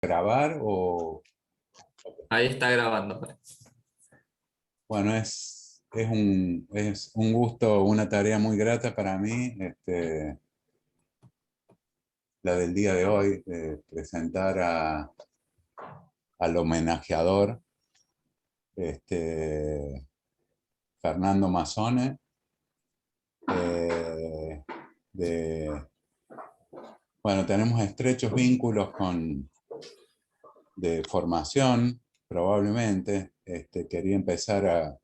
grabar o... Ahí está grabando. Bueno, es un gusto, una tarea muy grata para mí, la del día de hoy, presentar al homenajeador, Fernando Mazzone, eh, de, bueno, tenemos estrechos vínculos de formación, probablemente. Quería empezar a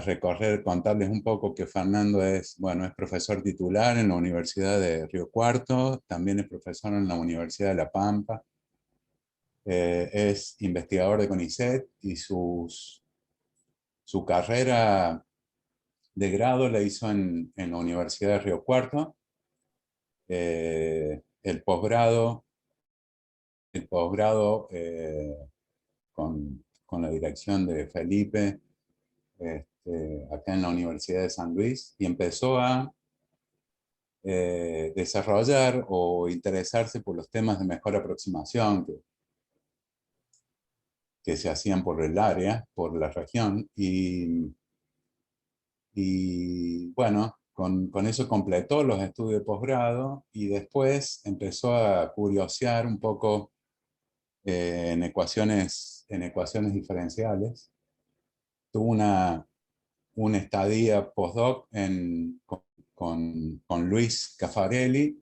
recorrer, contarles un poco que Fernando es profesor titular en la Universidad de Río Cuarto, también es profesor en la Universidad de La Pampa, es investigador de CONICET y su carrera de grado la hizo en la Universidad de Río Cuarto, el posgrado con la dirección de Felipe, acá en la Universidad de San Luis, y empezó a desarrollar o interesarse por los temas de mejor aproximación que se hacían por el área, por la región, y bueno, con eso completó los estudios de posgrado y después empezó a curiosear un poco en ecuaciones diferenciales. Tuvo una estadía postdoc con Luis Caffarelli,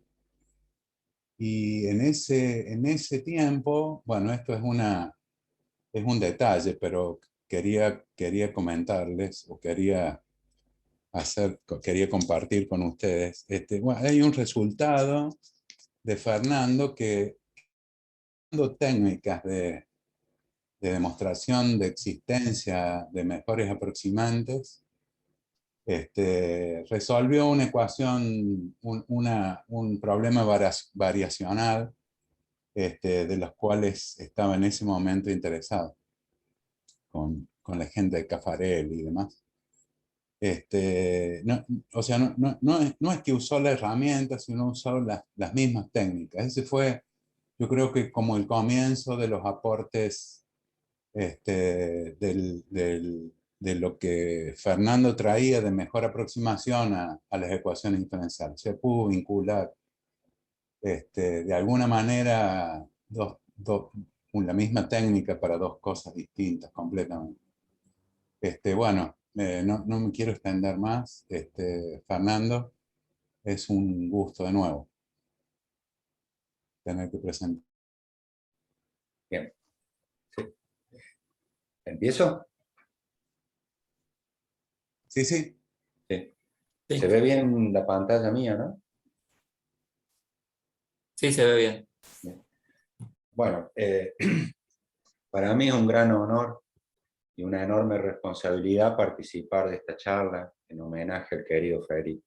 y en ese tiempo, bueno, esto es un detalle, pero quería comentarles, o quería compartir con ustedes. Bueno, hay un resultado de Fernando que, usando técnicas de demostración de existencia de mejores aproximantes, resolvió una ecuación, un problema variacional, de los cuales estaba en ese momento interesado con la gente de Caffarelli y demás. No, o sea, no es que usó la herramienta, sino usó las mismas técnicas. Ese fue, yo creo que como el comienzo de los aportes de lo que Fernando traía de mejor aproximación a las ecuaciones diferenciales. Se pudo vincular de alguna manera la misma técnica para dos cosas distintas completamente. Bueno, no me quiero extender más. Fernando, es un gusto de nuevo tener que presentar. Bien. Sí. ¿Empiezo? Sí. Sí. Sí. Se ve bien la pantalla mía, ¿no? Sí, se ve bien. Bien. Bueno, para mí es un gran honor y una enorme responsabilidad participar de esta charla en homenaje al querido Felipe.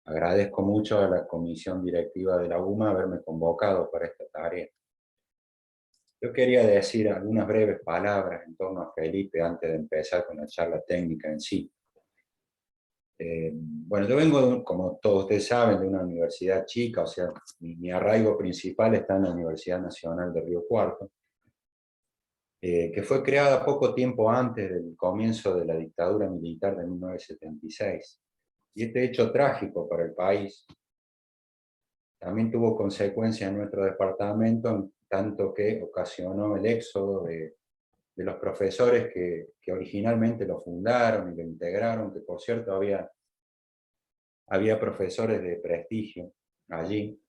Agradezco mucho a la comisión directiva de la UMA haberme convocado para esta tarea. Yo quería decir algunas breves palabras en torno a Felipe antes de empezar con la charla técnica en sí. Bueno, yo vengo, como todos ustedes saben, de una universidad chica, o sea, mi arraigo principal está en la Universidad Nacional de Río Cuarto, que fue creada poco tiempo antes del comienzo de la dictadura militar de 1976. Y este hecho trágico para el país también tuvo consecuencias en nuestro departamento, en tanto que ocasionó el éxodo de los profesores que originalmente lo fundaron y lo integraron, que por cierto había profesores de prestigio allí.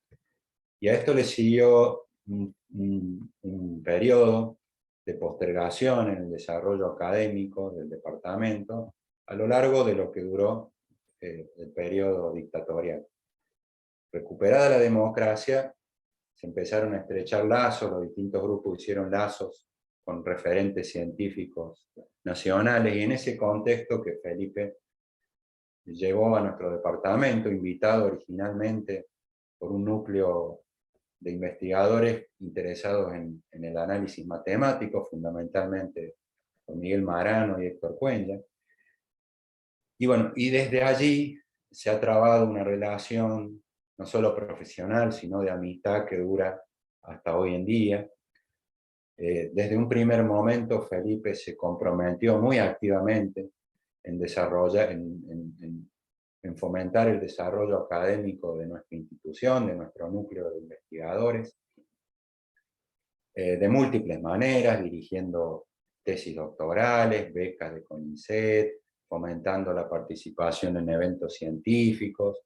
Y a esto le siguió un periodo de postergación en el desarrollo académico del departamento a lo largo de lo que duró el periodo dictatorial. Recuperada la democracia, se empezaron a estrechar lazos, los distintos grupos hicieron lazos con referentes científicos nacionales, y en ese contexto que Felipe llegó a nuestro departamento, invitado originalmente por un núcleo de investigadores interesados en el análisis matemático, fundamentalmente por Miguel Marano y Héctor Cuenya. Y bueno, y desde allí se ha trabado una relación no solo profesional, sino de amistad que dura hasta hoy en día. Desde un primer momento Felipe se comprometió muy activamente en desarrollar, en fomentar el desarrollo académico de nuestra institución, de nuestro núcleo de investigadores, de múltiples maneras, dirigiendo tesis doctorales, becas de CONICET, fomentando la participación en eventos científicos,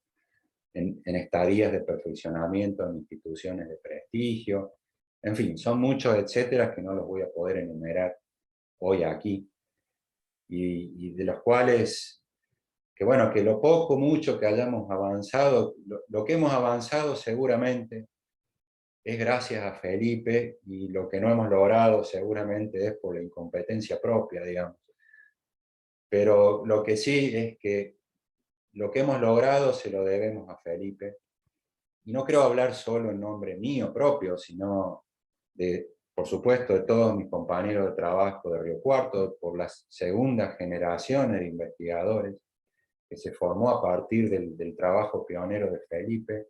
en estadías de perfeccionamiento en instituciones de prestigio. En fin, son muchos etcétera que no los voy a poder enumerar hoy aquí, y de los cuales, que bueno, que lo poco, mucho que hayamos avanzado, lo que hemos avanzado seguramente es gracias a Felipe, y lo que no hemos logrado seguramente es por la incompetencia propia, digamos. Pero lo que sí es que lo que hemos logrado se lo debemos a Felipe, y no creo hablar solo en nombre mío propio, sino por supuesto, de todos mis compañeros de trabajo de Río Cuarto, por las segundas generaciones de investigadores que se formó a partir del trabajo pionero de Felipe,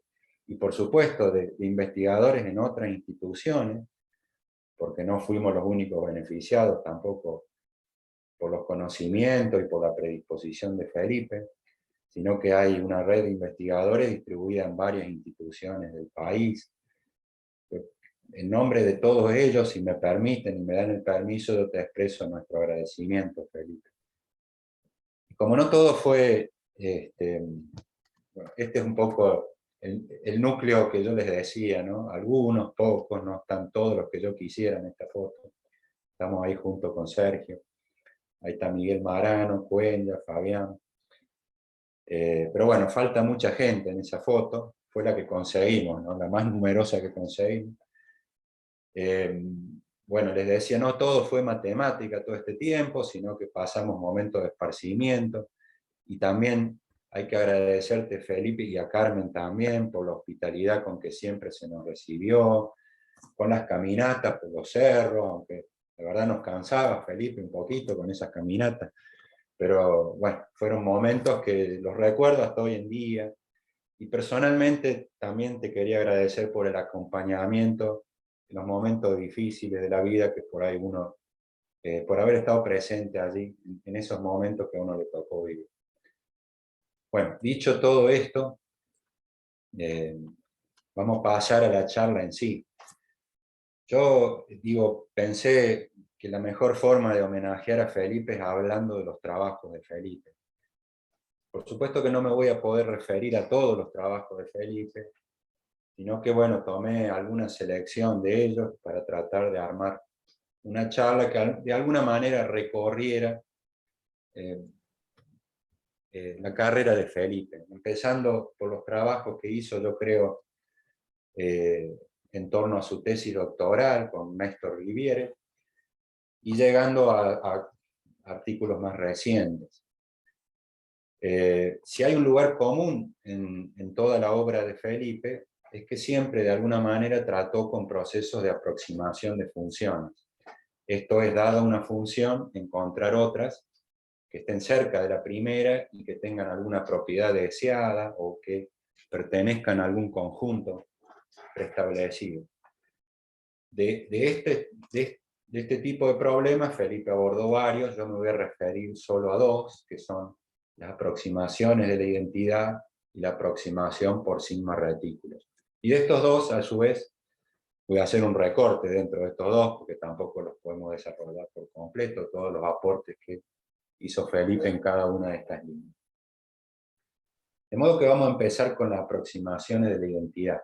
y por supuesto de investigadores en otras instituciones, porque no fuimos los únicos beneficiados tampoco por los conocimientos y por la predisposición de Felipe, sino que hay una red de investigadores distribuida en varias instituciones del país. En nombre de todos ellos, si me permiten y me dan el permiso, yo te expreso nuestro agradecimiento, Felipe. Y como no todo fue, bueno, este es un poco el núcleo que yo les decía, ¿no? Algunos, pocos, no están todos los que yo quisiera en esta foto. Estamos ahí junto con Sergio. Ahí está Miguel Marano, Cuenya, Fabián. Pero bueno, falta mucha gente en esa foto. Fue la que conseguimos, ¿no? La más numerosa que conseguimos. Bueno, les decía, no todo fue matemática todo este tiempo, sino que pasamos momentos de esparcimiento, y también hay que agradecerte, Felipe, y a Carmen también, por la hospitalidad con que siempre se nos recibió, con las caminatas por los cerros, aunque de verdad nos cansaba, Felipe, un poquito con esas caminatas, pero bueno, fueron momentos que los recuerdo hasta hoy en día. Y personalmente también te quería agradecer por el acompañamiento en los momentos difíciles de la vida, que por ahí uno, por haber estado presente allí, en esos momentos que a uno le tocó vivir. Bueno, dicho todo esto, vamos a pasar a la charla en sí. Yo pensé que la mejor forma de homenajear a Felipe es hablando de los trabajos de Felipe. Por supuesto que no me voy a poder referir a todos los trabajos de Felipe, sino que bueno, tomé alguna selección de ellos para tratar de armar una charla que de alguna manera recorriera la carrera de Felipe, empezando por los trabajos que hizo, yo creo, en torno a su tesis doctoral con Néstor Riviere, y llegando a artículos más recientes. Si hay un lugar común en toda la obra de Felipe, es que siempre de alguna manera trató con procesos de aproximación de funciones. Esto es, dada una función, encontrar otras que estén cerca de la primera y que tengan alguna propiedad deseada o que pertenezcan a algún conjunto preestablecido. De este tipo de problemas, Felipe abordó varios, yo me voy a referir solo a dos, que son las aproximaciones de la identidad y la aproximación por sigma retículos. Y de estos dos, a su vez, voy a hacer un recorte dentro de estos dos, porque tampoco los podemos desarrollar por completo, todos los aportes que hizo Felipe en cada una de estas líneas. De modo que vamos a empezar con las aproximaciones de la identidad.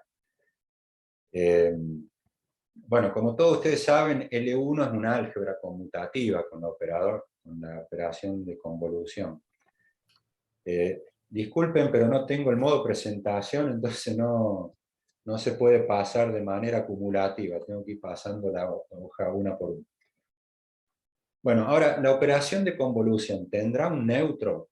Bueno, como todos ustedes saben, L1 es una álgebra conmutativa con la operación de convolución. Disculpen, pero no tengo el modo presentación, entonces no se puede pasar de manera acumulativa, tengo que ir pasando la hoja una por una. Bueno, ahora, la operación de convolución tendrá un neutro,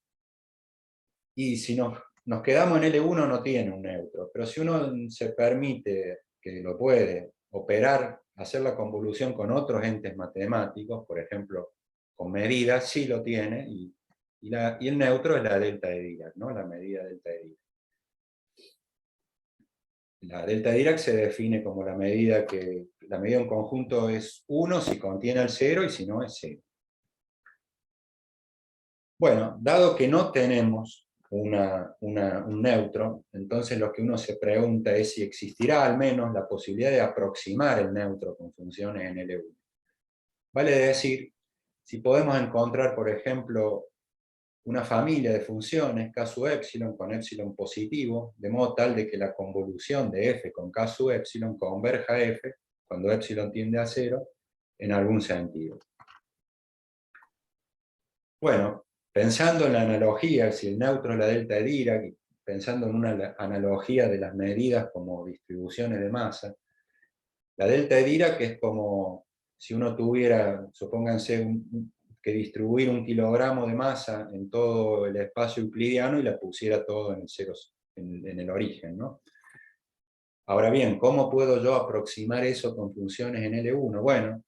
y si nos quedamos en L1 no tiene un neutro, pero si uno se permite, que lo puede, operar, hacer la convolución con otros entes matemáticos, por ejemplo, con medidas, sí lo tiene, y el neutro es la delta de Dirac, ¿no? La medida delta de Dirac. La delta de Dirac se define como la medida que la medida de un conjunto es 1 si contiene el 0 y si no es 0. Bueno, dado que no tenemos un neutro, entonces lo que uno se pregunta es si existirá al menos la posibilidad de aproximar el neutro con funciones en L1. Vale decir, si podemos encontrar, por ejemplo, una familia de funciones K sub epsilon con epsilon positivo, de modo tal de que la convolución de f con K sub epsilon converja a f cuando epsilon tiende a 0 en algún sentido. Bueno, pensando en la analogía, si el neutro es la delta de Dirac, pensando en una analogía de las medidas como distribuciones de masa, la delta de Dirac es como si uno tuviera, supónganse, que distribuir 1 kilogramo de masa en todo el espacio euclidiano y la pusiera todo en el, en el origen, ¿no? Ahora bien, ¿cómo puedo yo aproximar eso con funciones en L1? Bueno,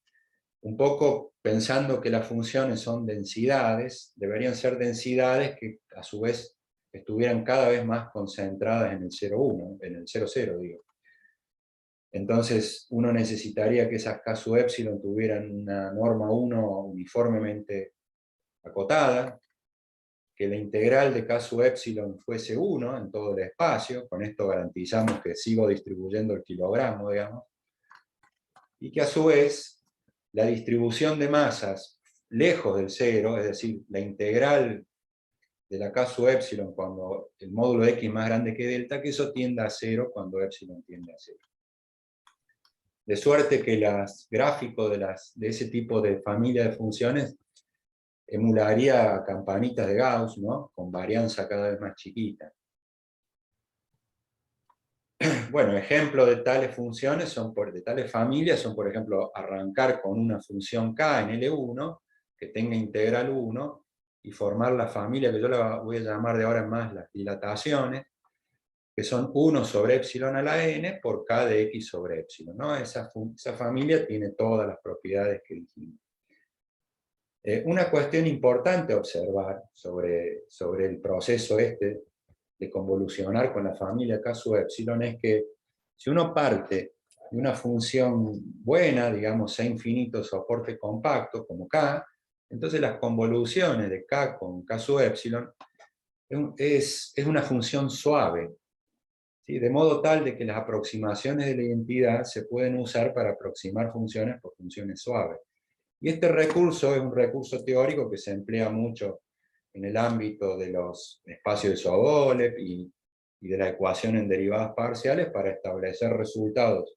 un poco pensando que las funciones son densidades, deberían ser densidades que a su vez estuvieran cada vez más concentradas en el 0,1, en el 0,0 digo. Entonces uno necesitaría que esas K sub epsilon tuvieran una norma 1 uniformemente acotada, que la integral de K sub epsilon fuese 1 en todo el espacio, con esto garantizamos que sigo distribuyendo el kilogramo, digamos, y que a su vez la distribución de masas lejos del 0, es decir, la integral de la K sub epsilon cuando el módulo X es más grande que delta, que eso tienda a 0 cuando epsilon tiende a 0. De suerte que los gráficos de ese tipo de familia de funciones emularía campanitas de Gauss, ¿no? Con varianza cada vez más chiquita. Bueno, ejemplos de tales funciones, de tales familias, son por ejemplo arrancar con una función k en L1, que tenga integral 1, y formar la familia que yo la voy a llamar de ahora en más las dilataciones, que son 1 sobre epsilon a la n por k de x sobre epsilon, ¿no? Esa familia tiene todas las propiedades que dijimos. Una cuestión importante a observar sobre el proceso este de convolucionar con la familia K sub epsilon es que si uno parte de una función buena, digamos C infinito soporte compacto, como K, entonces las convoluciones de K con K sub epsilon es una función suave, ¿sí? De modo tal de que las aproximaciones de la identidad se pueden usar para aproximar funciones por funciones suaves. Y este recurso es un recurso teórico que se emplea mucho en el ámbito de los espacios de Sobolev y de la ecuación en derivadas parciales para establecer resultados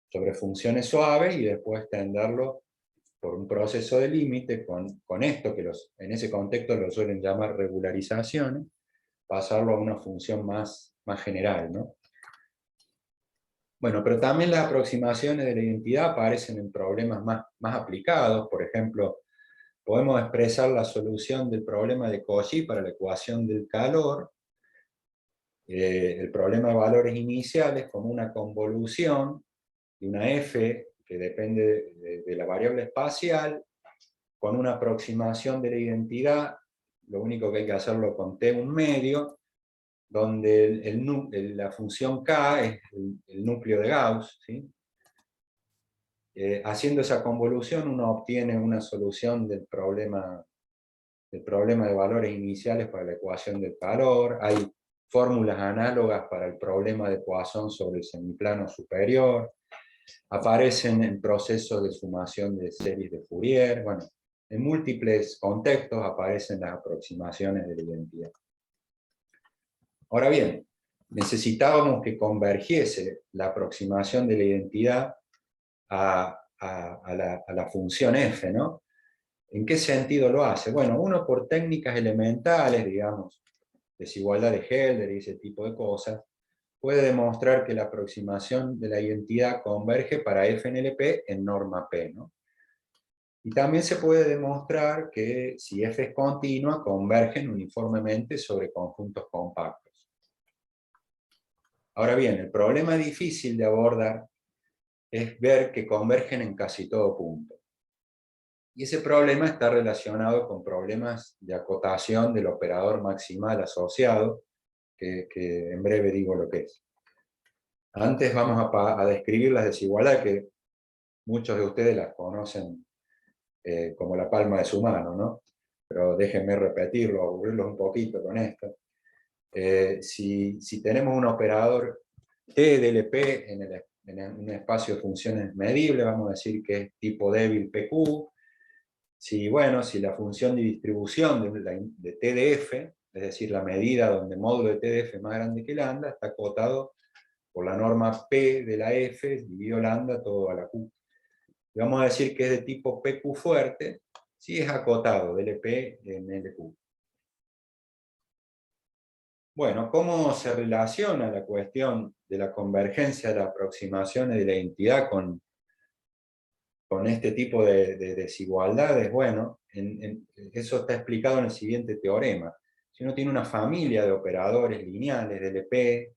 sobre funciones suaves y después tenderlo por un proceso de límite con esto, que en ese contexto lo suelen llamar regularizaciones, pasarlo a una función más general, ¿no? Bueno, pero también las aproximaciones de la identidad aparecen en problemas más aplicados. Por ejemplo, podemos expresar la solución del problema de Cauchy para la ecuación del calor, el problema de valores iniciales como una convolución de una f que depende de la variable espacial, con una aproximación de la identidad, lo único que hay que hacerlo con t un medio, donde la función k es el núcleo de Gauss, ¿sí? Haciendo esa convolución uno obtiene una solución del problema de valores iniciales para la ecuación del calor, hay fórmulas análogas para el problema de Poisson sobre el semiplano superior, aparecen en procesos de sumación de series de Fourier, bueno, en múltiples contextos aparecen las aproximaciones de la identidad. Ahora bien, necesitábamos que convergiese la aproximación de la identidad a la función f, ¿no? ¿En qué sentido lo hace? Bueno, uno por técnicas elementales, digamos, desigualdad de Helder y ese tipo de cosas, puede demostrar que la aproximación de la identidad converge para f en LP en norma P, ¿no? Y también se puede demostrar que si f es continua, convergen uniformemente sobre conjuntos compactos. Ahora bien, el problema difícil de abordar es ver que convergen en casi todo punto. Y ese problema está relacionado con problemas de acotación del operador maximal asociado, que en breve digo lo que es. Antes vamos a describir las desigualdades, que muchos de ustedes las conocen como la palma de su mano, ¿no? Pero déjenme repetirlo, aburrirlos un poquito con esto. Si tenemos un operador TDLP en un espacio de funciones medibles, vamos a decir que es tipo débil PQ. Si la función de distribución de TDF, es decir, la medida donde el módulo de TDF es más grande que lambda, está acotado por la norma P de la F dividido lambda todo a la Q. Y vamos a decir que es de tipo PQ fuerte, si es acotado, DLP en LQ. Bueno, ¿cómo se relaciona la cuestión de la convergencia de las aproximaciones de la identidad con este tipo de desigualdades? Bueno, eso está explicado en el siguiente teorema. Si uno tiene una familia de operadores lineales de LP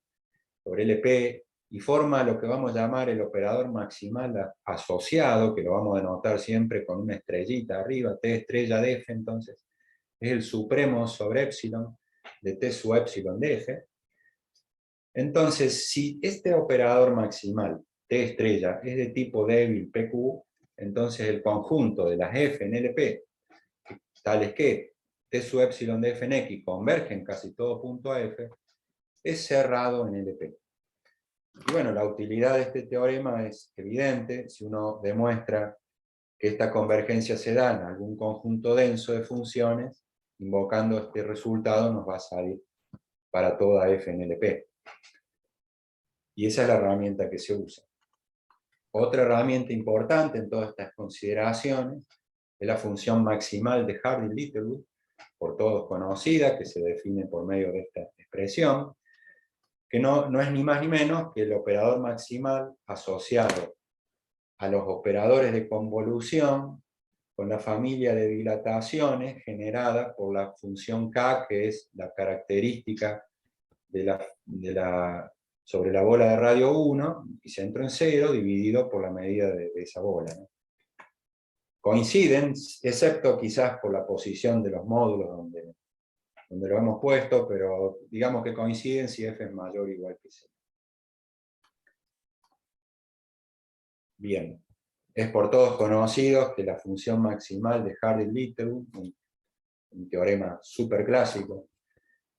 sobre LP y forma lo que vamos a llamar el operador maximal asociado, que lo vamos a denotar siempre con una estrellita arriba, T estrella de F, entonces es el supremo sobre epsilon de T sub epsilon de F. Entonces, si este operador maximal, T estrella, es de tipo débil PQ, entonces el conjunto de las F en LP, tales que T sub epsilon de F en X convergen casi todo punto a F, es cerrado en LP. Y bueno, la utilidad de este teorema es evidente si uno demuestra que esta convergencia se da en algún conjunto denso de funciones, invocando este resultado nos va a salir para toda F en LP. Y esa es la herramienta que se usa. Otra herramienta importante en todas estas consideraciones es la función maximal de Hardy-Littlewood, por todos conocida, que se define por medio de esta expresión, que no es ni más ni menos que el operador maximal asociado a los operadores de convolución con la familia de dilataciones generada por la función K, que es la característica sobre la bola de radio 1, y centro en 0, dividido por la medida de esa bola, ¿no? Coinciden, excepto quizás por la posición de los módulos donde lo hemos puesto, pero digamos que coinciden si F es mayor o igual que 0. Bien, es por todos conocidos que la función maximal de Hardy-Littlewood, un teorema súper clásico,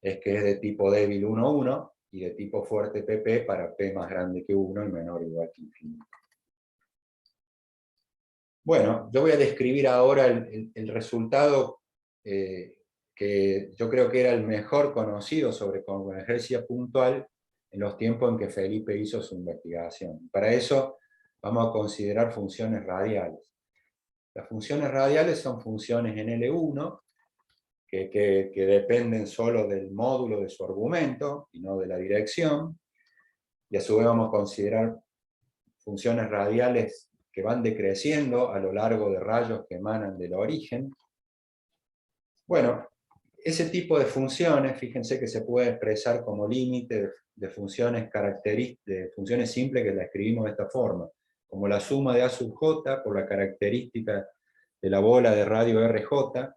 es que es de tipo débil 1, 1, y de tipo fuerte PP para P más grande que 1 y menor o igual que infinito. Bueno, yo voy a describir ahora el resultado que yo creo que era el mejor conocido sobre convergencia puntual en los tiempos en que Felipe hizo su investigación. Para eso vamos a considerar funciones radiales. Las funciones radiales son funciones en L1, que dependen solo del módulo de su argumento y no de la dirección, y a su vez vamos a considerar funciones radiales que van decreciendo a lo largo de rayos que emanan del origen. Bueno, ese tipo de funciones, fíjense que se puede expresar como límite de funciones de funciones simples que la escribimos de esta forma, como la suma de A sub j por la característica de la bola de radio RJ,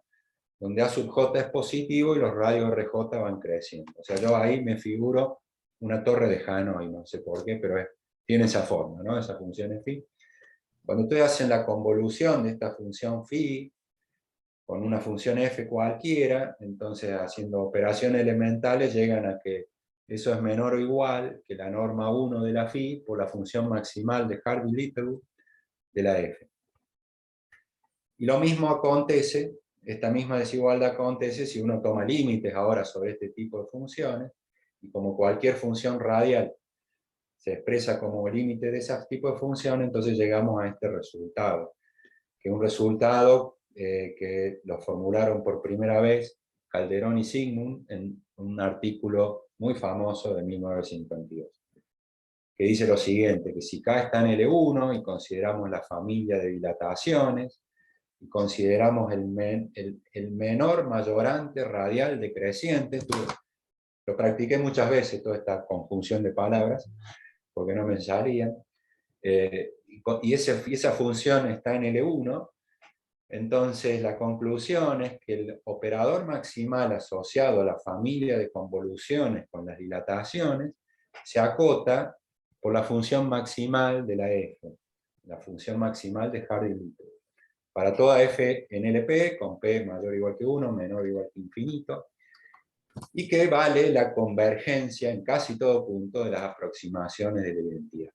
donde A sub j es positivo y los radios RJ van creciendo. O sea, yo ahí me figuro una torre de Hanoi, no sé por qué, pero tiene esa forma, ¿no? Esa función es phi. Cuando ustedes hacen la convolución de esta función phi con una función f cualquiera, entonces haciendo operaciones elementales llegan a que eso es menor o igual que la norma 1 de la phi por la función maximal de Hardy-Littlewood de la f. Y lo mismo acontece, esta misma desigualdad acontece si uno toma límites ahora sobre este tipo de funciones, y como cualquier función radial se expresa como límite de ese tipo de funciones, entonces llegamos a este resultado, que es un resultado que lo formularon por primera vez Calderón y Zygmunt en un artículo muy famoso de 1952, que dice lo siguiente, que si K está en L1 y consideramos la familia de dilataciones, y consideramos el menor mayorante radial decreciente, lo practiqué muchas veces, toda esta conjunción de palabras, porque no me salían, y esa función está en L1, entonces la conclusión es que el operador maximal asociado a la familia de convoluciones con las dilataciones se acota por la función maximal de la F. la función maximal de Hardy-Littlewood. Para toda f en LP, con p mayor o igual que 1, menor o igual que infinito, y que vale la convergencia en casi todo punto de las aproximaciones de la identidad.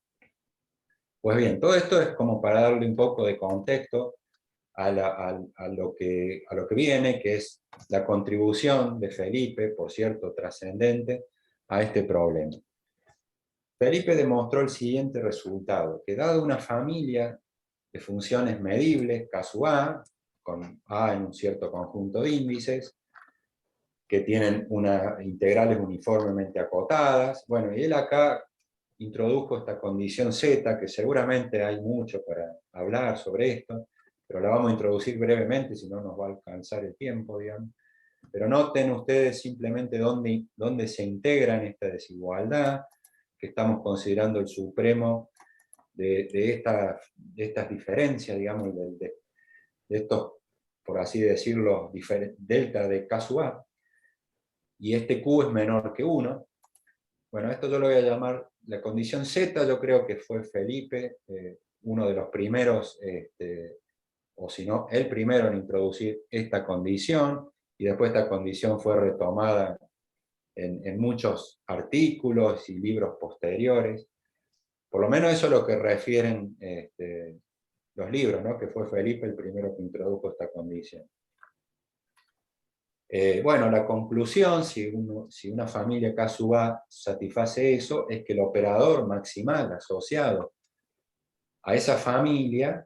Pues bien, todo esto es como para darle un poco de contexto a lo que viene, que es la contribución de Felipe, por cierto, trascendente, a este problema. Felipe demostró el siguiente resultado, que dado una familia de funciones medibles, caso A, con A en un cierto conjunto de índices, que tienen integrales uniformemente acotadas. Bueno, y él acá introdujo esta condición Z, que seguramente hay mucho para hablar sobre esto, pero la vamos a introducir brevemente, si no nos va a alcanzar el tiempo, digamos. Pero noten ustedes simplemente dónde se integra en esta desigualdad, que estamos considerando el supremo de estas diferencias, digamos, de estos, por así decirlo, delta de K sub A, y este Q es menor que 1. Bueno, esto yo lo voy a llamar la condición Z. Yo creo que fue Felipe, uno de los primeros, o si no, el primero en introducir esta condición, y después esta condición fue retomada en muchos artículos y libros posteriores. Por lo menos eso es lo que refieren los libros, ¿no? Que fue Felipe el primero que introdujo esta condición. Bueno, la conclusión, si una familia K sub A satisface eso, es que el operador maximal asociado a esa familia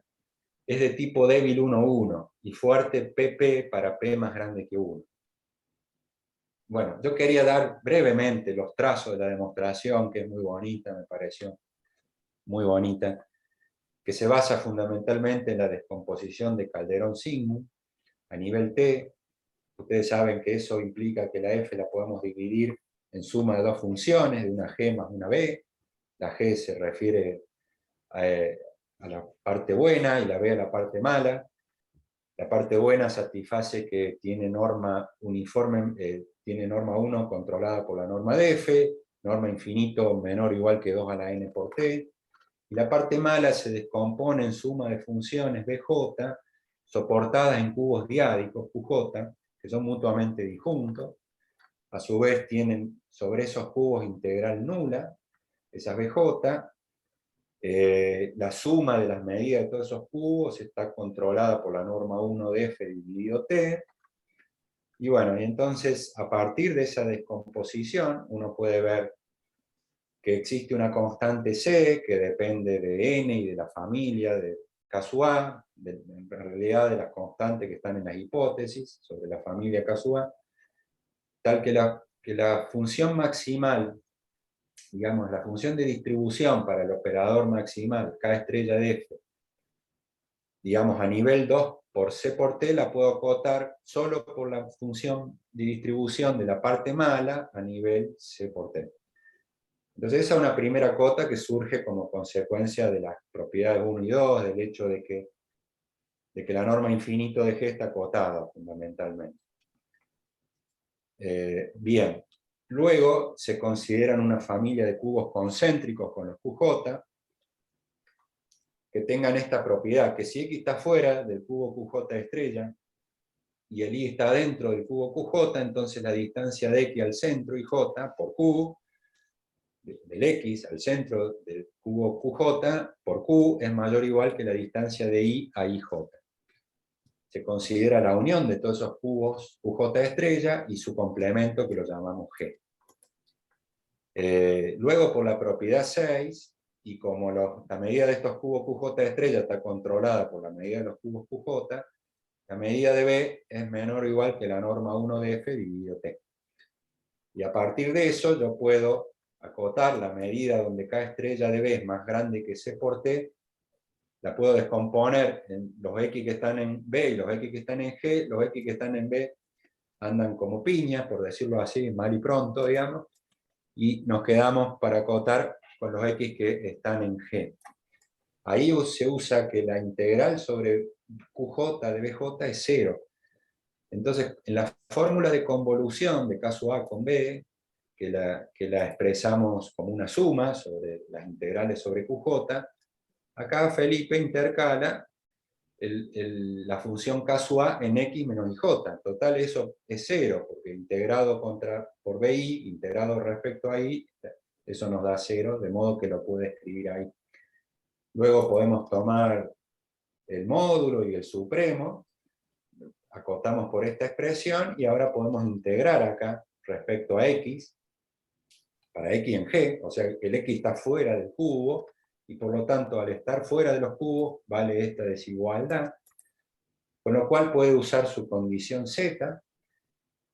es de tipo débil 1,1 y fuerte PP para P más grande que 1. Bueno, yo quería dar brevemente los trazos de la demostración, que es muy bonita, me pareció muy bonita, que se basa fundamentalmente en la descomposición de Calderón-Sigmund a nivel T. Ustedes saben que eso implica que la f la podemos dividir en suma de dos funciones, de una g más una b. La g se refiere a la parte buena y la b a la parte mala. La parte buena satisface que tiene norma uniforme, tiene norma 1 controlada por la norma de f, norma infinito menor o igual que 2 a la n por t. Y la parte mala se descompone en suma de funciones bj soportadas en cubos diádicos, qj, que son mutuamente disjuntos. A su vez tienen sobre esos cubos integral nula, esas bj. La suma de las medidas de todos esos cubos está controlada por la norma 1 de f dividido t. Y bueno, y entonces a partir de esa descomposición uno puede ver que existe una constante C que depende de n y de la familia de K sub A, en realidad de las constantes que están en las hipótesis sobre la familia K sub A, tal que la función maximal, digamos, la función de distribución para el operador maximal K estrella de F, digamos, a nivel 2 por C por T, la puedo acotar solo por la función de distribución de la parte mala a nivel C por T. Entonces esa es una primera cota que surge como consecuencia de las propiedades 1 y 2, del hecho de que la norma infinito de G está acotada fundamentalmente. Bien, luego se consideran una familia de cubos concéntricos con los QJ, que tengan esta propiedad, que si X está fuera del cubo QJ estrella, y el Y está dentro del cubo QJ, entonces la distancia de X al centro, IJ, por Q, del X al centro del cubo QJ por Q es mayor o igual que la distancia de I a IJ. Se considera la unión de todos esos cubos QJ estrella y su complemento que lo llamamos G. Luego por la propiedad 6, y como la medida de estos cubos QJ estrella está controlada por la medida de los cubos QJ, la medida de B es menor o igual que la norma 1 de F dividido T. Y a partir de eso yo puedo acotar la medida donde K estrella de B es más grande que C por T, la puedo descomponer en los X que están en B y los X que están en G. Los X que están en B andan como piñas, por decirlo así, mal y pronto, digamos, y nos quedamos para acotar con los X que están en G. Ahí se usa que la integral sobre QJ de BJ es 0. Entonces, en la fórmula de convolución de caso A con B, que la expresamos como una suma sobre las integrales sobre QJ, acá Felipe intercala la función K sub A en X menos IJ. En total eso es 0, porque integrado por BI, integrado respecto a I, eso nos da 0, de modo que lo puede escribir ahí. Luego podemos tomar el módulo y el supremo, acotamos por esta expresión, y ahora podemos integrar acá respecto a X, para X en G, o sea, el X está fuera del cubo, y por lo tanto, al estar fuera de los cubos, vale esta desigualdad, con lo cual puede usar su condición Z,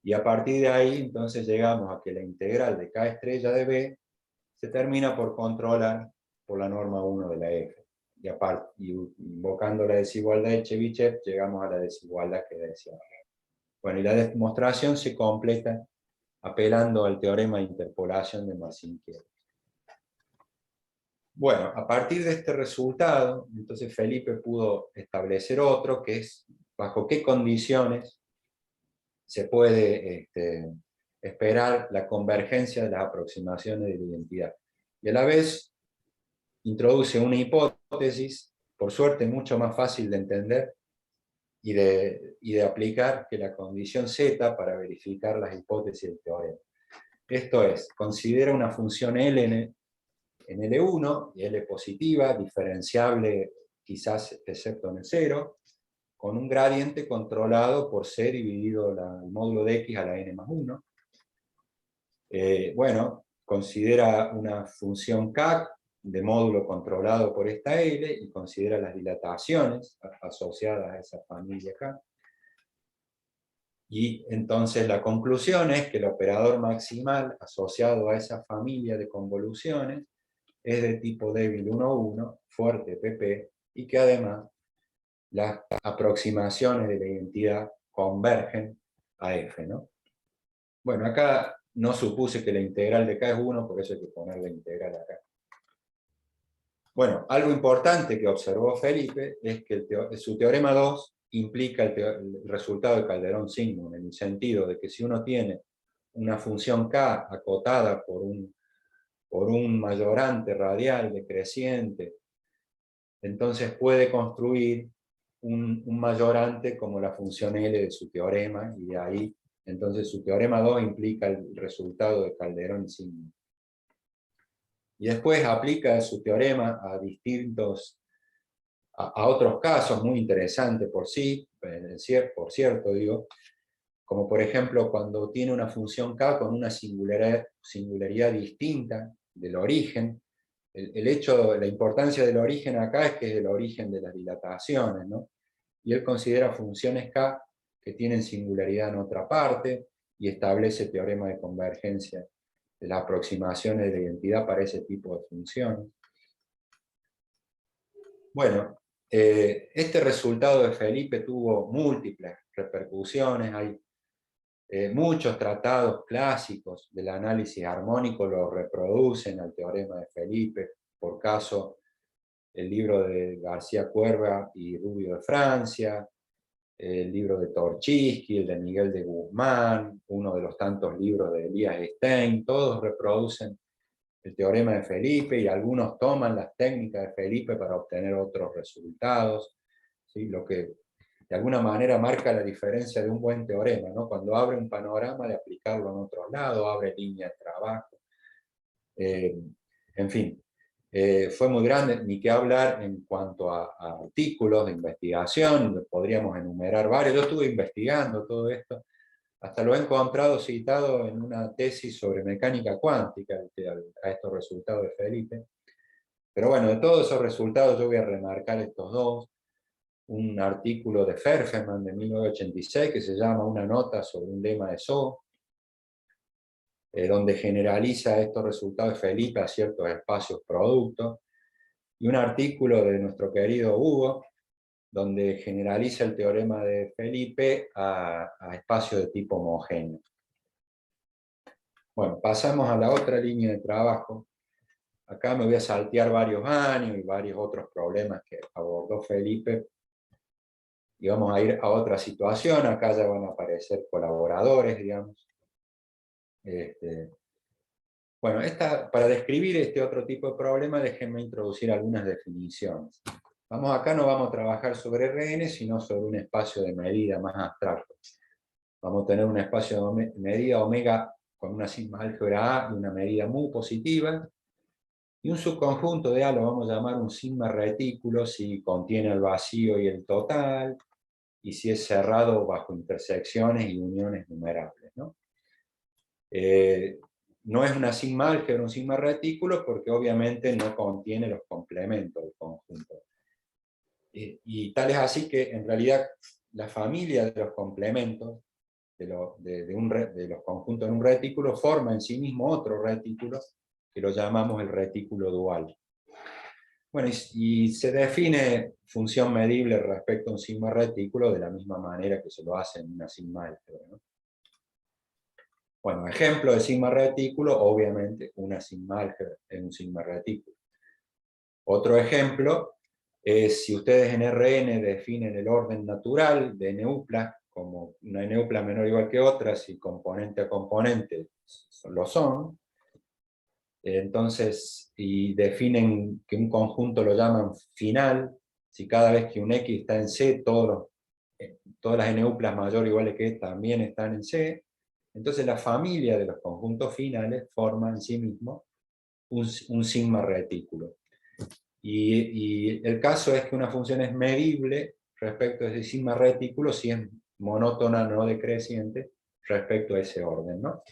y a partir de ahí, entonces llegamos a que la integral de K estrella de B se termina por controlar por la norma 1 de la F. Y invocando la desigualdad de Chebyshev, llegamos a la desigualdad que decía. Bueno, y la demostración se completa apelando al teorema de interpolación de Marcinkiewicz. Bueno, a partir de este resultado, entonces Felipe pudo establecer otro, que es bajo qué condiciones se puede esperar la convergencia de las aproximaciones de la identidad. Y a la vez introduce una hipótesis, por suerte mucho más fácil de entender y de aplicar que la condición Z para verificar las hipótesis del teorema. Esto es, considera una función L en L1, y L positiva, diferenciable quizás excepto en el 0, con un gradiente controlado por C dividido el módulo de X a la n más 1. Bueno, considera una función K de módulo controlado por esta L, y considera las dilataciones asociadas a esa familia K. Y entonces la conclusión es que el operador maximal asociado a esa familia de convoluciones es de tipo débil 1,1, fuerte PP, y que además las aproximaciones de la identidad convergen a F, ¿no? Bueno, acá no supuse que la integral de K es 1, por eso hay que poner la integral acá. Bueno, algo importante que observó Felipe es que su teorema 2 implica el resultado de Calderón-Sigmund, en el sentido de que si uno tiene una función K acotada por un mayorante radial decreciente, entonces puede construir un mayorante como la función L de su teorema, y de ahí, entonces su teorema 2 implica el resultado de Calderón-Sigmund. Y después aplica su teorema a otros casos muy interesantes por cierto, digo, como por ejemplo cuando tiene una función K con una singularidad distinta del origen. La importancia del origen acá es que es el origen de las dilataciones, ¿no? Y él considera funciones K que tienen singularidad en otra parte, y establece teorema de convergencia de las aproximaciones de la identidad para ese tipo de funciones. Bueno, este resultado de Felipe tuvo múltiples repercusiones. Hay muchos tratados clásicos del análisis armónico lo reproducen al teorema de Felipe, por caso el libro de García Cuerva y Rubio de Francia, el libro de Torchisky, el de Miguel de Guzmán, uno de los tantos libros de Elías Stein, todos reproducen el teorema de Felipe, y algunos toman las técnicas de Felipe para obtener otros resultados, ¿sí? Lo que de alguna manera marca la diferencia de un buen teorema, ¿no? Cuando abre un panorama de aplicarlo en otro lado, abre líneas de trabajo. En fin, fue muy grande, ni que hablar en cuanto a artículos de investigación, podríamos enumerar varios. Yo estuve investigando todo esto, hasta lo he encontrado citado en una tesis sobre mecánica cuántica, a estos resultados de Felipe. Pero bueno, de todos esos resultados yo voy a remarcar estos dos. Un artículo de Ferferman de 1986 que se llama Una nota sobre un lema de Soo, donde generaliza estos resultados de Felipe a ciertos espacios productos, y un artículo de nuestro querido Hugo, donde generaliza el teorema de Felipe a espacios de tipo homogéneo. Bueno, pasamos a la otra línea de trabajo. Acá me voy a saltear varios años y varios otros problemas que abordó Felipe, y vamos a ir a otra situación. Acá ya van a aparecer colaboradores, digamos. Bueno, para describir este otro tipo de problema, déjenme introducir algunas definiciones. Acá no vamos a trabajar sobre RN, sino sobre un espacio de medida más abstracto. Vamos a tener un espacio de medida omega con una sigma álgebra A y una medida mu positiva, y un subconjunto de A lo vamos a llamar un sigma retículo si contiene el vacío y el total, y si es cerrado bajo intersecciones y uniones numerables, ¿no? No es una sigma álgebra, un sigma retículo, porque obviamente no contiene los complementos del conjunto. Y tal es así que en realidad la familia de los complementos de los conjuntos en un retículo forma en sí mismo otro retículo que lo llamamos el retículo dual. Bueno, y se define función medible respecto a un sigma retículo de la misma manera que se lo hace en una sigma álgebra, ¿no? Bueno, ejemplo de sigma retículo, obviamente una sigma álgebra en un sigma retículo. Otro ejemplo es si ustedes en Rn definen el orden natural de n-uplas como una n-upla menor o igual que otra, si componente a componente lo son, entonces, y definen que un conjunto lo llaman final, si cada vez que un X está en C, todas las n-uplas mayor o iguales que también están en C, entonces la familia de los conjuntos finales forma en sí mismo un sigma retículo. Y el caso es que una función es medible respecto a ese sigma retículo si es monótona no decreciente respecto a ese orden, ¿no?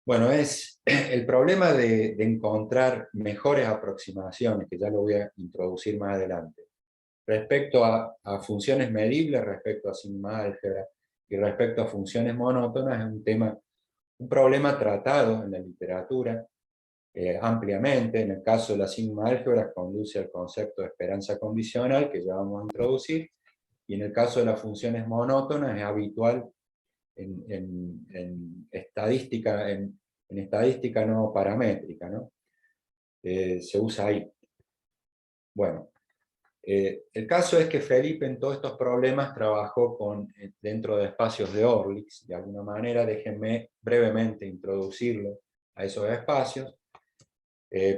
Bueno, es el problema de encontrar mejores aproximaciones, que ya lo voy a introducir más adelante, respecto a funciones medibles, respecto a sigma álgebra, y respecto a funciones monótonas, es un problema tratado en la literatura ampliamente. En el caso de la sigma álgebra conduce al concepto de esperanza condicional, que ya vamos a introducir, y en el caso de las funciones monótonas es habitual en estadística no paramétrica, ¿no? Se usa ahí. Bueno, el caso es que Felipe en todos estos problemas trabajó dentro de espacios de Orlix. De alguna manera, déjenme brevemente introducirlo a esos espacios.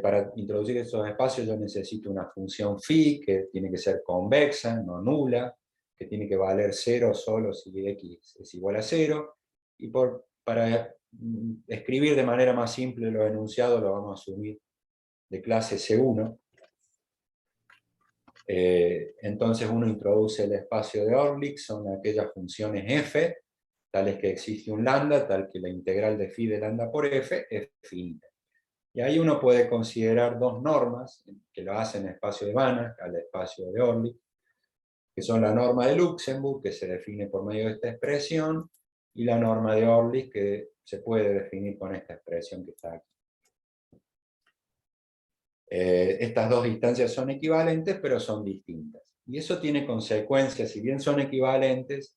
Para introducir esos espacios yo necesito una función phi que tiene que ser convexa, no nula, que tiene que valer 0 solo si x es igual a 0, y para escribir de manera más simple los enunciados lo vamos a asumir de clase C1. Entonces uno introduce el espacio de Orlix, son aquellas funciones f, tales que existe un lambda, tal que la integral de phi de lambda por f es finita. Y ahí uno puede considerar dos normas que lo hacen espacio de Banach al espacio de Orlix, que son la norma de Luxemburg, que se define por medio de esta expresión, y la norma de Orlix, que se puede definir con esta expresión que está aquí. Estas dos instancias son equivalentes, pero son distintas. Y eso tiene consecuencias, si bien son equivalentes,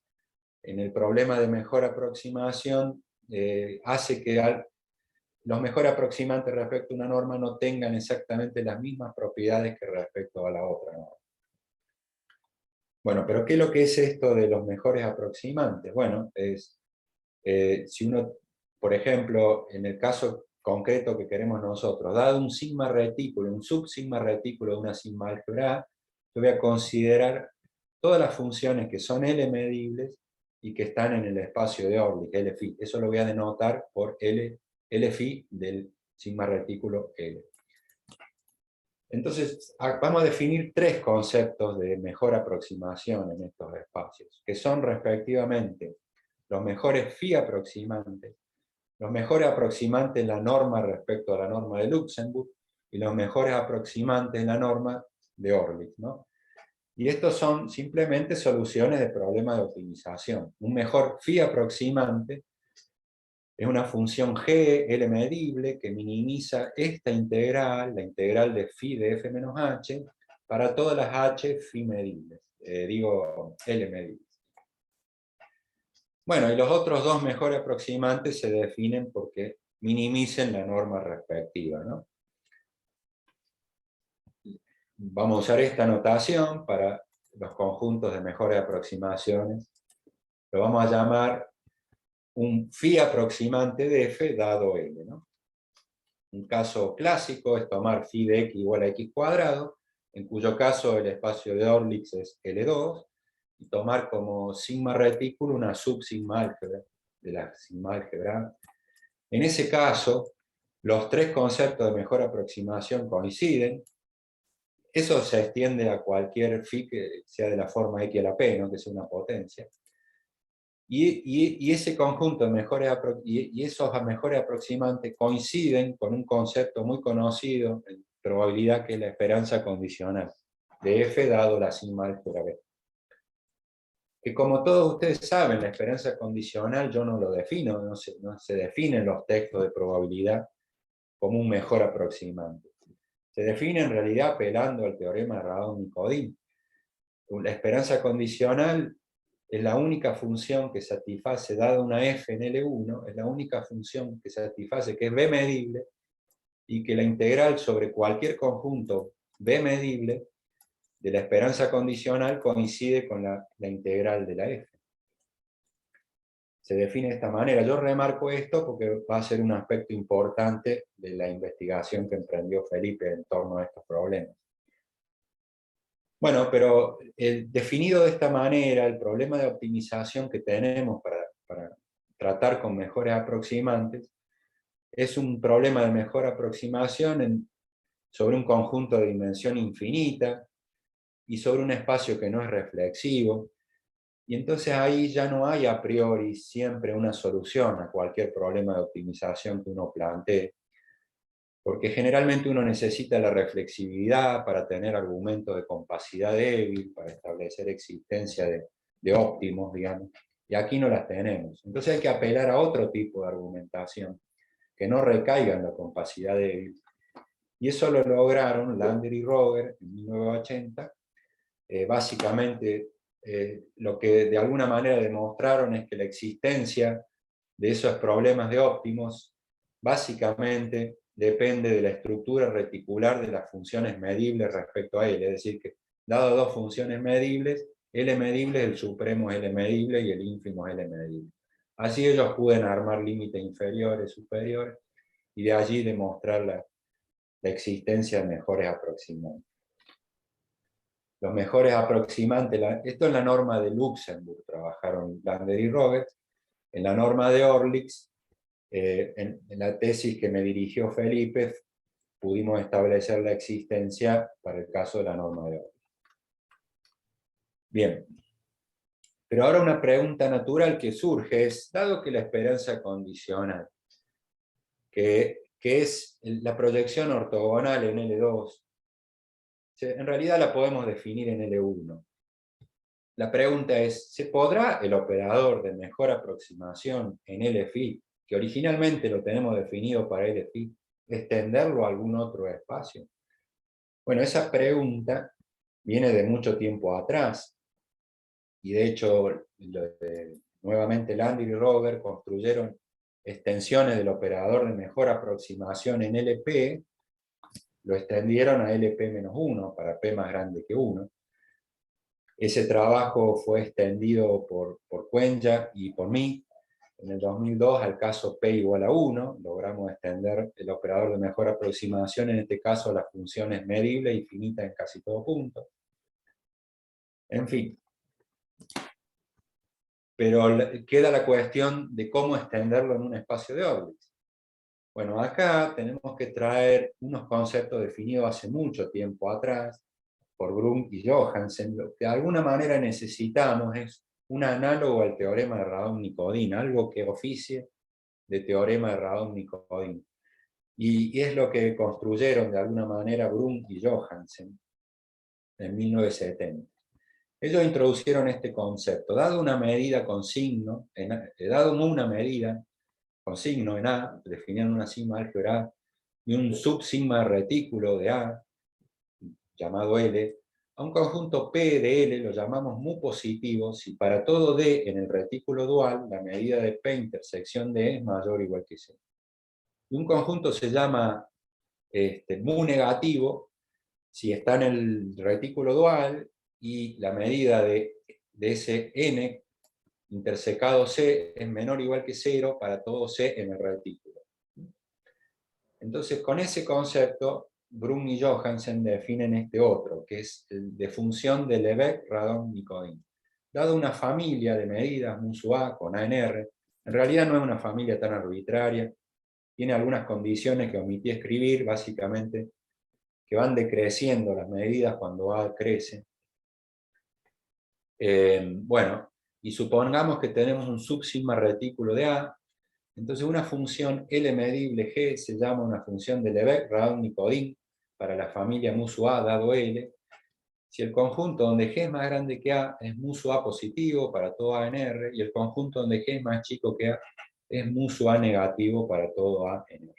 en el problema de mejor aproximación, hace que los mejor aproximantes respecto a una norma no tengan exactamente las mismas propiedades que respecto a la otra norma. Bueno, pero ¿qué es lo que es esto de los mejores aproximantes? Bueno, si uno, por ejemplo, en el caso concreto que queremos nosotros, dado un sigma retículo, un subsigma retículo de una sigma álgebra A, yo voy a considerar todas las funciones que son L medibles y que están en el espacio de Orlix, L phi. Eso lo voy a denotar por L phi del sigma retículo L. Entonces, vamos a definir tres conceptos de mejor aproximación en estos espacios, que son respectivamente los mejores phi aproximantes, los mejores aproximantes en la norma respecto a la norma de Luxemburg, y los mejores aproximantes en la norma de Orlix, ¿no? Y estos son simplemente soluciones de problemas de optimización. Un mejor phi aproximante es una función g, L medible, que minimiza esta integral, la integral de phi de f menos h, para todas las h phi medibles, L medibles. Bueno, y los otros dos mejores aproximantes se definen porque minimicen la norma respectiva, ¿no? Vamos a usar esta notación para los conjuntos de mejores aproximaciones. Lo vamos a llamar un phi aproximante de f dado L, ¿no? Un caso clásico es tomar phi de x igual a x cuadrado, en cuyo caso el espacio de Orlix es L2, y tomar como sigma retículo una subsigma álgebra de la sigma álgebra. En ese caso, los tres conceptos de mejor aproximación coinciden. Eso se extiende a cualquier phi que sea de la forma x a la p, ¿no? Que sea una potencia. Y ese conjunto de mejores y esos mejores aproximantes coinciden con un concepto muy conocido en probabilidad, que es la esperanza condicional de f dado la sigma álgebra b. Que como todos ustedes saben, la esperanza condicional yo no lo defino, no se define en los textos de probabilidad como un mejor aproximante. Se define en realidad apelando al teorema de Radon-Nikodym. La esperanza condicional es la única función que satisface, dada una f en L1, es la única función que satisface que es b medible, y que la integral sobre cualquier conjunto b medible de la esperanza condicional coincide con la integral de la f. Se define de esta manera. Yo remarco esto porque va a ser un aspecto importante de la investigación que emprendió Felipe en torno a estos problemas. Bueno, pero definido de esta manera, el problema de optimización que tenemos para tratar con mejores aproximantes es un problema de mejor aproximación sobre un conjunto de dimensión infinita y sobre un espacio que no es reflexivo. Y entonces ahí ya no hay a priori siempre una solución a cualquier problema de optimización que uno plantee, porque generalmente uno necesita la reflexividad para tener argumentos de compacidad débil, para establecer existencia de óptimos, digamos, y aquí no las tenemos. Entonces hay que apelar a otro tipo de argumentación, que no recaiga en la compacidad débil. Y eso lo lograron Lander y Roger en 1980. Básicamente, lo que de alguna manera demostraron es que la existencia de esos problemas de óptimos básicamente depende de la estructura reticular de las funciones medibles respecto a L. Es decir, que dado dos funciones medibles, L medible es el supremo L medible y el ínfimo L medible. Así ellos pueden armar límites inferiores, superiores, y de allí demostrar la existencia de mejores aproximantes. Los mejores aproximantes, esto es la norma de Luxemburg, trabajaron Lander y Roberts. En la norma de Orlix, en la tesis que me dirigió Felipe, pudimos establecer la existencia para el caso de la norma de Orlix. Bien, pero ahora una pregunta natural que surge es, dado que la esperanza condicional, que es la proyección ortogonal en L2, en realidad la podemos definir en L1. La pregunta es, ¿se podrá el operador de mejor aproximación en LFI, que originalmente lo tenemos definido para LFI, extenderlo a algún otro espacio? Bueno, esa pregunta viene de mucho tiempo atrás, y de hecho, nuevamente Lander y Roger construyeron extensiones del operador de mejor aproximación en LP, lo extendieron a LP-1 para P más grande que 1. Ese trabajo fue extendido por Cuenya y por mí en el 2002 al caso P igual a 1. Logramos extender el operador de mejor aproximación, en este caso a las funciones medibles y finitas en casi todo punto. En fin. Pero queda la cuestión de cómo extenderlo en un espacio de Orlix. Bueno, acá tenemos que traer unos conceptos definidos hace mucho tiempo atrás, por Brum y Johansen. Lo que de alguna manera necesitamos es un análogo al teorema de Radon-Nikodym, algo que oficie de teorema de Radon-Nikodym. Y es lo que construyeron de alguna manera Brum y Johansen en 1970. Ellos introducieron este concepto. Dado una medida con signo, dado una medida con signo en A, definían una sigma álgebra A, y un subsigma retículo de A, llamado L, a un conjunto P de L lo llamamos mu positivo si para todo D en el retículo dual la medida de P intersección D es mayor o igual que 0. Y un conjunto se llama mu negativo si está en el retículo dual y la medida de ese n intersecado C es menor o igual que 0 para todo C en el retículo. Entonces, con ese concepto, Brun y Johansen definen este otro, que es el de función de Lebesgue-Radon-Nikodym. Dado una familia de medidas MUSU-A con ANR, en realidad no es una familia tan arbitraria, tiene algunas condiciones que omití escribir, básicamente, que van decreciendo las medidas cuando A crece. Bueno, y supongamos que tenemos un subsigma retículo de A, entonces una función L medible G se llama una función de Lebesgue-Radon-Nikodym para la familia MUSU-A dado L, si el conjunto donde G es más grande que A es MUSU-A positivo para todo A en R, y el conjunto donde G es más chico que A es MUSU-A negativo para todo A en R.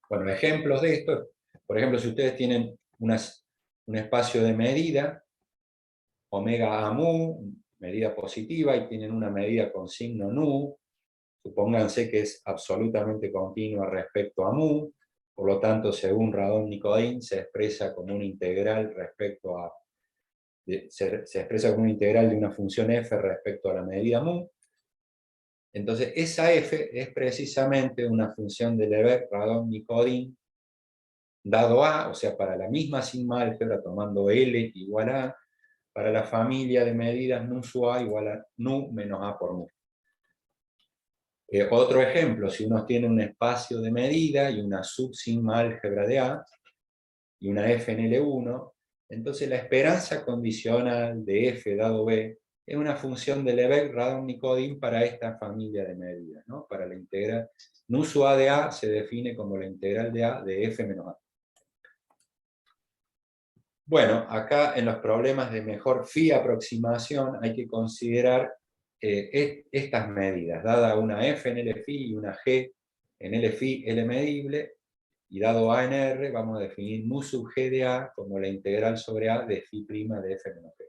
Bueno, ejemplos de esto, por ejemplo, si ustedes tienen un espacio de medida, omega A mu, medida positiva, y tienen una medida con signo nu, supónganse que es absolutamente continua respecto a mu, por lo tanto, según Radon-Nikodym, se expresa como una integral respecto a se expresa como una integral de una función f respecto a la medida mu. Entonces, esa f es precisamente una función de Lebesgue-Radon-Nikodym dado A, o sea, para la misma sigma álgebra, tomando L igual a, para la familia de medidas nu sub A igual a nu menos A por mu. Otro ejemplo, si uno tiene un espacio de medida y una subsigma álgebra de A, y una f en L1, entonces la esperanza condicional de f dado B es una función de Lebesgue-Radon-Nikodym para esta familia de medidas, ¿no? Para la integral nu sub A de A se define como la integral de A de f menos A. Bueno, acá en los problemas de mejor phi aproximación hay que considerar estas medidas, dada una f en L phi y una g en L phi L medible, y dado A en R, vamos a definir mu sub g de A como la integral sobre A de phi' de f menos g.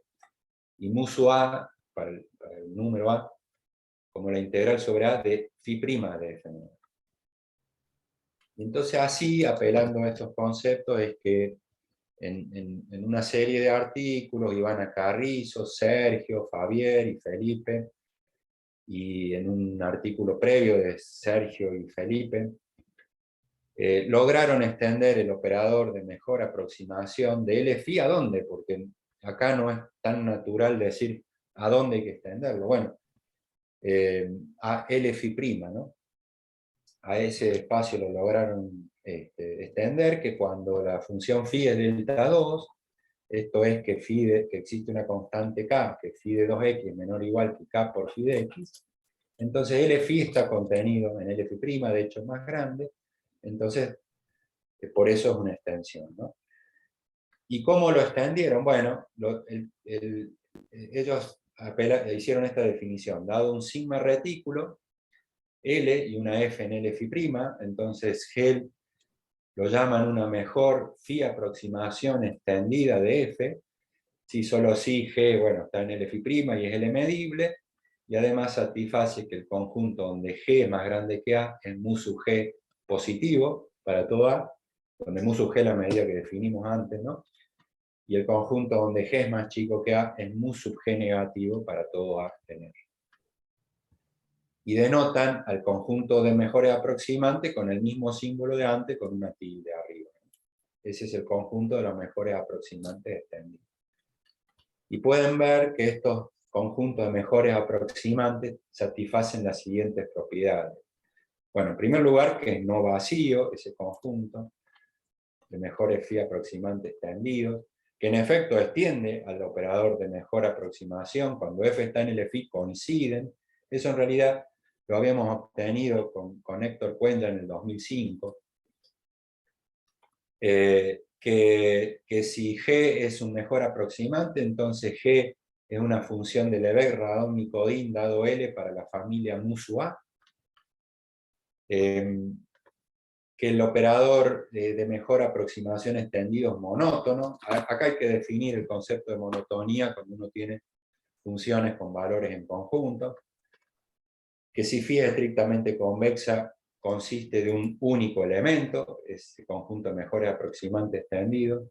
Y mu sub A, para el número A, como la integral sobre A de phi' de f menos g. Y entonces así, apelando a estos conceptos, es que en una serie de artículos, Ivana Carrizo, Sergio, Javier y Felipe, y en un artículo previo de Sergio y Felipe, lograron extender el operador de mejor aproximación de L phi a dónde, porque acá no es tan natural decir a dónde hay que extenderlo. Bueno, a L phi', ¿no? A ese espacio lo lograron extender, que cuando la función phi es delta 2, esto es que existe una constante k, que phi de 2x es menor o igual que k por phi de x, entonces L phi está contenido en L phi', de hecho más grande, entonces por eso es una extensión, ¿no? ¿Y cómo lo extendieron? Bueno, ellos hicieron esta definición, dado un sigma retículo, L y una F en L phi', entonces G lo llaman una mejor phi aproximación extendida de F, si solo si G, bueno, está en L phi' y es L medible, y además satisface que el conjunto donde G es más grande que A es mu sub G positivo para todo A, donde mu sub G es la medida que definimos antes, ¿no? Y el conjunto donde G es más chico que A es mu sub G negativo para todo A en R. Y denotan al conjunto de mejores aproximantes con el mismo símbolo de antes, con una tilde arriba. Ese es el conjunto de los mejores aproximantes extendidos. Y pueden ver que estos conjuntos de mejores aproximantes satisfacen las siguientes propiedades. Bueno, en primer lugar, que es no vacío ese conjunto de mejores phi aproximantes extendidos, que en efecto extiende al operador de mejor aproximación, cuando f está en el phi coinciden. Eso en realidad lo habíamos obtenido con Héctor Cuenda en el 2005, que si G es un mejor aproximante, entonces G es una función de Lebesgue-Radon-Nikodym dado L para la familia mu sub A, que el operador de mejor aproximación extendido es monótono. Acá hay que definir el concepto de monotonía cuando uno tiene funciones con valores en conjunto, que si phi es estrictamente convexa consiste de un único elemento, ese conjunto de mejores aproximantes extendidos.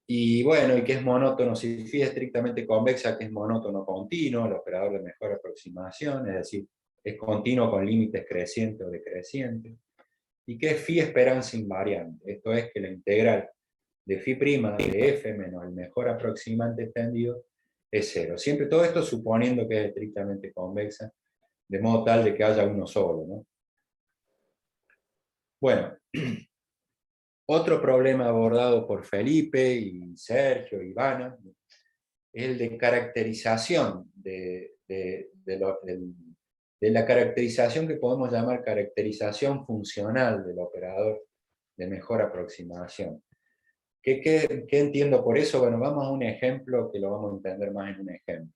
Y bueno, y que es monótono, si phi es estrictamente convexa, que es monótono continuo, el operador de mejor aproximación, es decir, es continuo con límites crecientes o decrecientes, y que es phi esperanza invariante. Esto es que la integral de phi' de f menos el mejor aproximante extendido es 0. Siempre todo esto suponiendo que es estrictamente convexa, de modo tal de que haya uno solo, ¿no? Bueno, otro problema abordado por Felipe y Sergio y Ivana es el de caracterización de la caracterización que podemos llamar caracterización funcional del operador de mejor aproximación. ¿Qué entiendo por eso? Bueno, vamos a un ejemplo que lo vamos a entender más en un ejemplo.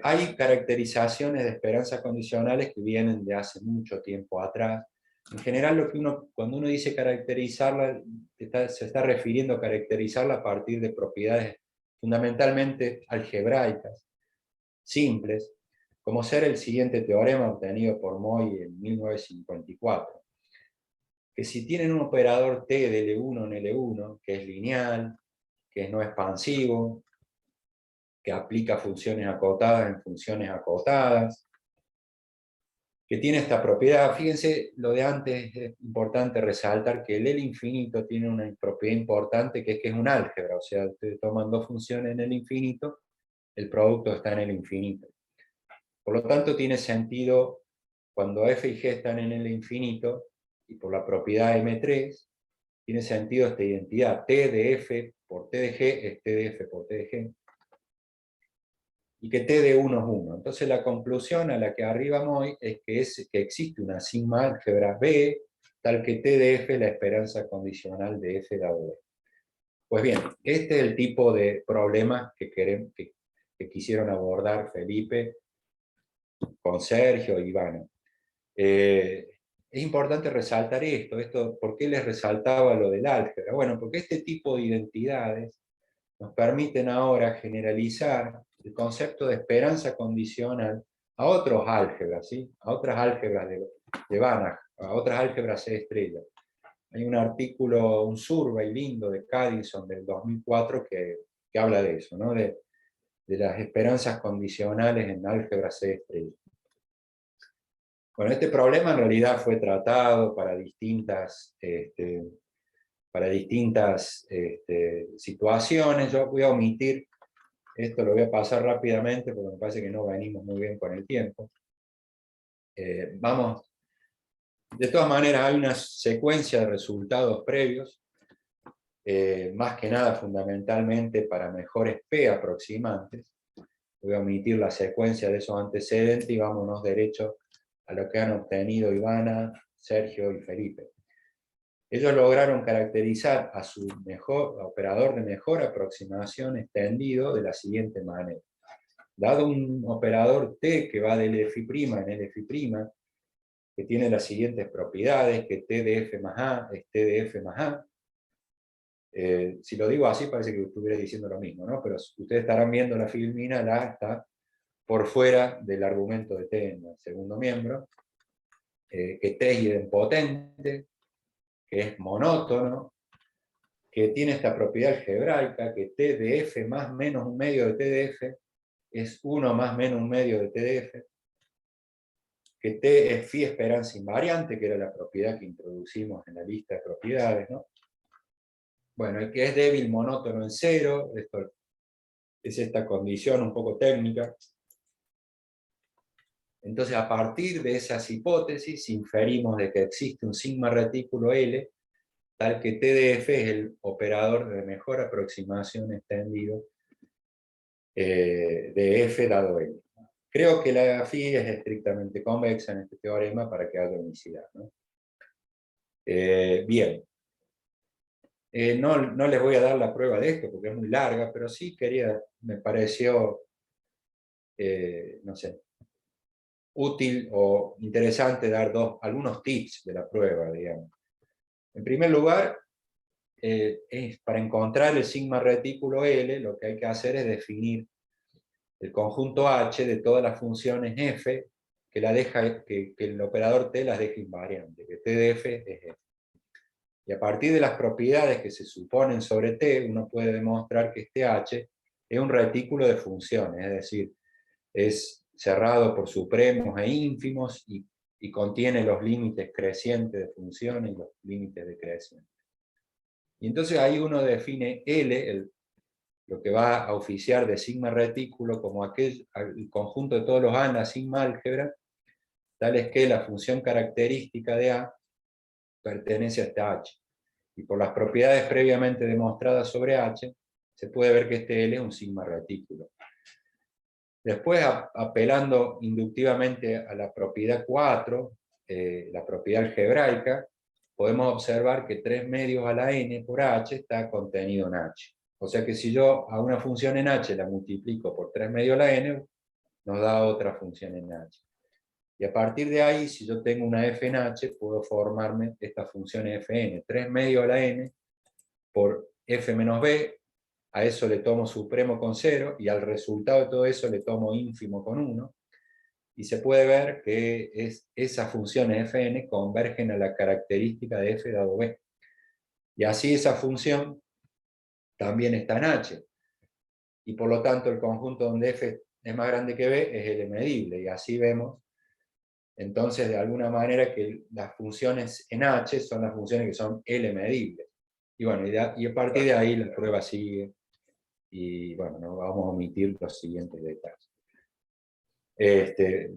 Hay caracterizaciones de esperanzas condicionales que vienen de hace mucho tiempo atrás. En general, cuando uno dice caracterizarla, se está refiriendo a caracterizarla a partir de propiedades fundamentalmente algebraicas, simples, como ser el siguiente teorema obtenido por Moy en 1954. Que si tienen un operador T de L1 en L1, que es lineal, que es no expansivo, que aplica funciones acotadas en funciones acotadas, que tiene esta propiedad. Fíjense, lo de antes es importante resaltar que el L infinito tiene una propiedad importante, que es un álgebra, o sea, ustedes toman dos funciones en el infinito, el producto está en el infinito. Por lo tanto, tiene sentido cuando f y g están en el infinito, y por la propiedad M3, tiene sentido esta identidad, T de f por T de g es T de f por T de g, y que T de 1 es 1. Entonces la conclusión a la que arribamos hoy es que existe una sigma álgebra B, tal que T de f es la esperanza condicional de f dado B. Pues bien, este es el tipo de problemas que quisieron abordar Felipe con Sergio y Ivana. Es importante resaltar esto, ¿por qué les resaltaba lo del álgebra? Bueno, porque este tipo de identidades nos permiten ahora generalizar el concepto de esperanza condicional a otros álgebras, ¿sí? A otras álgebras de Banach, a otras álgebras C estrella. Hay un artículo, un survey lindo de Caddison del 2004 que habla de eso, ¿no? De las esperanzas condicionales en álgebra C estrella. Bueno, este problema en realidad fue tratado para distintas situaciones. Yo voy a omitir, esto lo voy a pasar rápidamente porque me parece que no venimos muy bien con el tiempo. Vamos, de todas maneras hay una secuencia de resultados previos, más que nada fundamentalmente para mejores P aproximantes. Voy a omitir la secuencia de esos antecedentes y vámonos derecho a lo que han obtenido Ivana, Sergio y Felipe. Ellos lograron caracterizar a su operador de mejor aproximación extendido de la siguiente manera. Dado un operador T que va de L'F' en L'F', que tiene las siguientes propiedades, que T de F más A es T de F más A. Si lo digo así parece que estuviera diciendo lo mismo, ¿no? Pero ustedes estarán viendo la filmina, la A está por fuera del argumento de T en el segundo miembro, que T es idempotente, que es monótono, que tiene esta propiedad algebraica, que T de F más menos un medio de T de F es 1 más menos un medio de T de F, que T es phi esperanza invariante, que era la propiedad que introducimos en la lista de propiedades, ¿no? Bueno, el que es débil monótono en cero, esto es esta condición un poco técnica. Entonces, a partir de esas hipótesis, inferimos de que existe un sigma retículo L, tal que T de F es el operador de mejor aproximación extendido de F dado L. Creo que la phi es estrictamente convexa en este teorema para que haya unicidad, ¿no? Bien. No les voy a dar la prueba de esto porque es muy larga, pero sí me pareció, no sé, útil o interesante dar algunos tips de la prueba, digamos. En primer lugar, para encontrar el sigma retículo L, lo que hay que hacer es definir el conjunto H de todas las funciones f que el operador T las deja invariantes, que T de f es f. Y a partir de las propiedades que se suponen sobre T, uno puede demostrar que este H es un retículo de funciones, es decir, cerrado por supremos e ínfimos y contiene los límites crecientes de funciones y los límites decrecientes. Y entonces ahí uno define L, lo que va a oficiar de sigma retículo, como el conjunto de todos los A en la sigma álgebra, tales que la función característica de A pertenece a esta H. Y por las propiedades previamente demostradas sobre H, se puede ver que este L es un sigma retículo. Después, apelando inductivamente a la propiedad 4, la propiedad algebraica, podemos observar que 3 medios a la n por h está contenido en h. O sea que si yo a una función en h la multiplico por 3 medios a la n, nos da otra función en h. Y a partir de ahí, si yo tengo una f en h, puedo formarme esta función fn, 3 medios a la n por f menos b, a eso le tomo supremo con 0, y al resultado de todo eso le tomo ínfimo con 1, y se puede ver que esas funciones fn convergen a la característica de f dado b. Y así esa función también está en h, y por lo tanto el conjunto donde f es más grande que b es L medible, y así vemos entonces de alguna manera que las funciones en h son las funciones que son L medibles. Y bueno, y a partir de ahí la prueba sigue, y bueno, no vamos a omitir los siguientes detalles.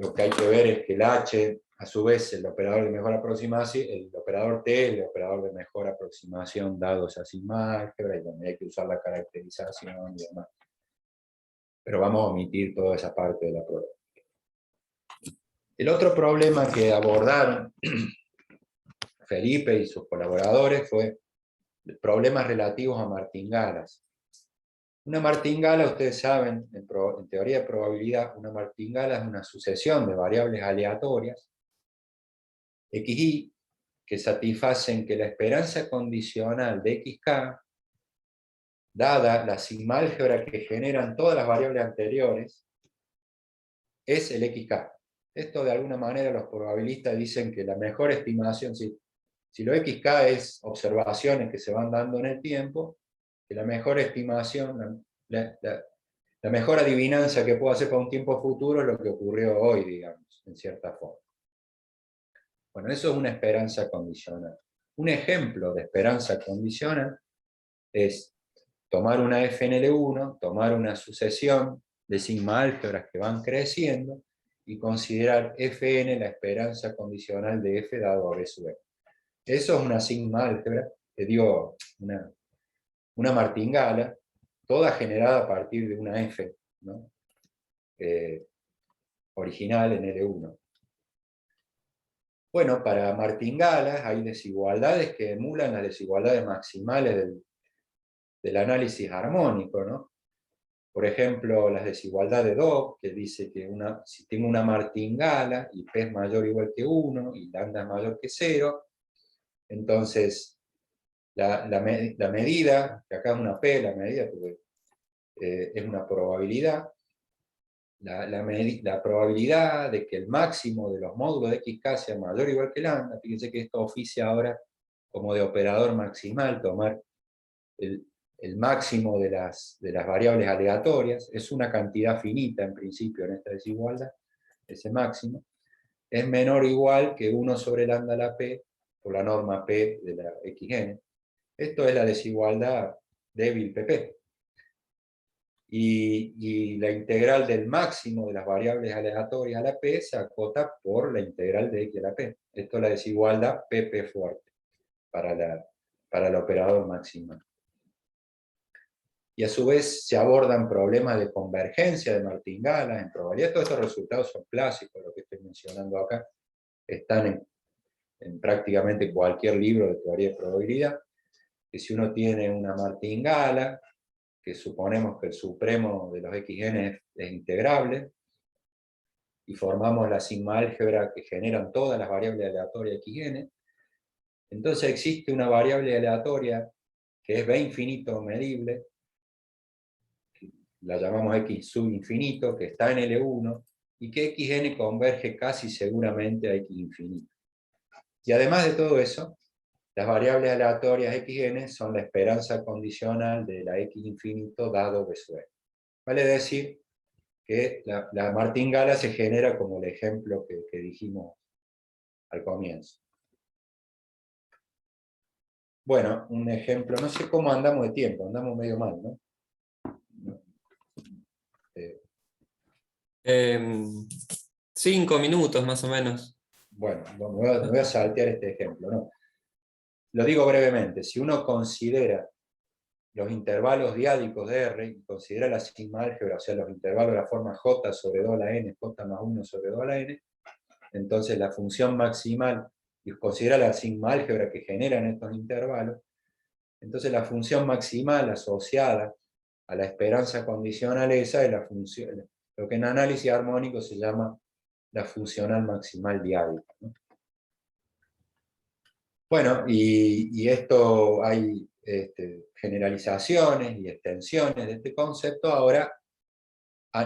Lo que hay que ver es que el h, a su vez, el operador de mejor aproximación, el operador t, el operador de mejor aproximación dado esa sigma álgebra, y donde hay que usar la caracterización y demás. Pero vamos a omitir toda esa parte de la prueba. El otro problema que abordaron Felipe y sus colaboradores fue problemas relativos a martingalas. Una martingala, ustedes saben, en teoría de probabilidad, una martingala es una sucesión de variables aleatorias, xy, que satisfacen que la esperanza condicional de xk, dada la sigma álgebra que generan todas las variables anteriores, es el xk. Esto de alguna manera los probabilistas dicen que la mejor estimación, si lo xk es observaciones que se van dando en el tiempo, que la mejor estimación, la mejor adivinanza que puedo hacer para un tiempo futuro es lo que ocurrió hoy, digamos, en cierta forma. Bueno, eso es una esperanza condicional. Un ejemplo de esperanza condicional es tomar una FNL1, tomar una sucesión de sigma álgebras que van creciendo y considerar Fn la esperanza condicional de F dado a B sub E. Eso es una sigma álgebra, que dio una martingala, toda generada a partir de una F, ¿no? Original en L1. Bueno, para martingalas hay desigualdades que emulan las desigualdades maximales del análisis armónico, ¿no? Por ejemplo, las desigualdades de Dog, que dice que si tengo una martingala y P es mayor o igual que 1 y lambda es mayor que 0, entonces la medida, que acá es una P, la medida porque es una probabilidad, la probabilidad de que el máximo de los módulos de xk sea mayor o igual que lambda, fíjense que esto oficia ahora como de operador maximal, tomar el máximo de las variables aleatorias, es una cantidad finita en principio en esta desigualdad, ese máximo, es menor o igual que 1 sobre lambda a la p por la norma p de la xn. Esto es la desigualdad débil pp. Y la integral del máximo de las variables aleatorias a la p se acota por la integral de x a la p. Esto es la desigualdad pp fuerte para el operador maximal. Y a su vez se abordan problemas de convergencia de martingalas en probabilidad. Todos estos resultados son clásicos, lo que estoy mencionando acá. Están en prácticamente cualquier libro de teoría de probabilidad. Que si uno tiene una martingala, que suponemos que el supremo de los xn es integrable, y formamos la sigma álgebra que generan todas las variables aleatorias xn, entonces existe una variable aleatoria que es B infinito medible, la llamamos x sub infinito, que está en L1, y que xn converge casi seguramente a x infinito. Y además de todo eso, las variables aleatorias xn son la esperanza condicional de la x infinito dado B sub E. Vale decir que la martingala se genera como el ejemplo que dijimos al comienzo. Bueno, un ejemplo, no sé cómo andamos de tiempo, andamos medio mal, ¿no? 5 minutos más o menos. Bueno, me voy a saltear este ejemplo, ¿no? Lo digo brevemente, si uno considera los intervalos diádicos de R y considera la sigma álgebra, o sea, los intervalos de la forma J sobre 2 a la n, J más 1 sobre 2 a la n, entonces la función maximal, y considera la sigma álgebra que generan estos intervalos, entonces la función maximal asociada a la esperanza condicional esa es la función, lo que en análisis armónico se llama la funcional maximal diádica, ¿no? Bueno, y esto hay generalizaciones y extensiones de este concepto ahora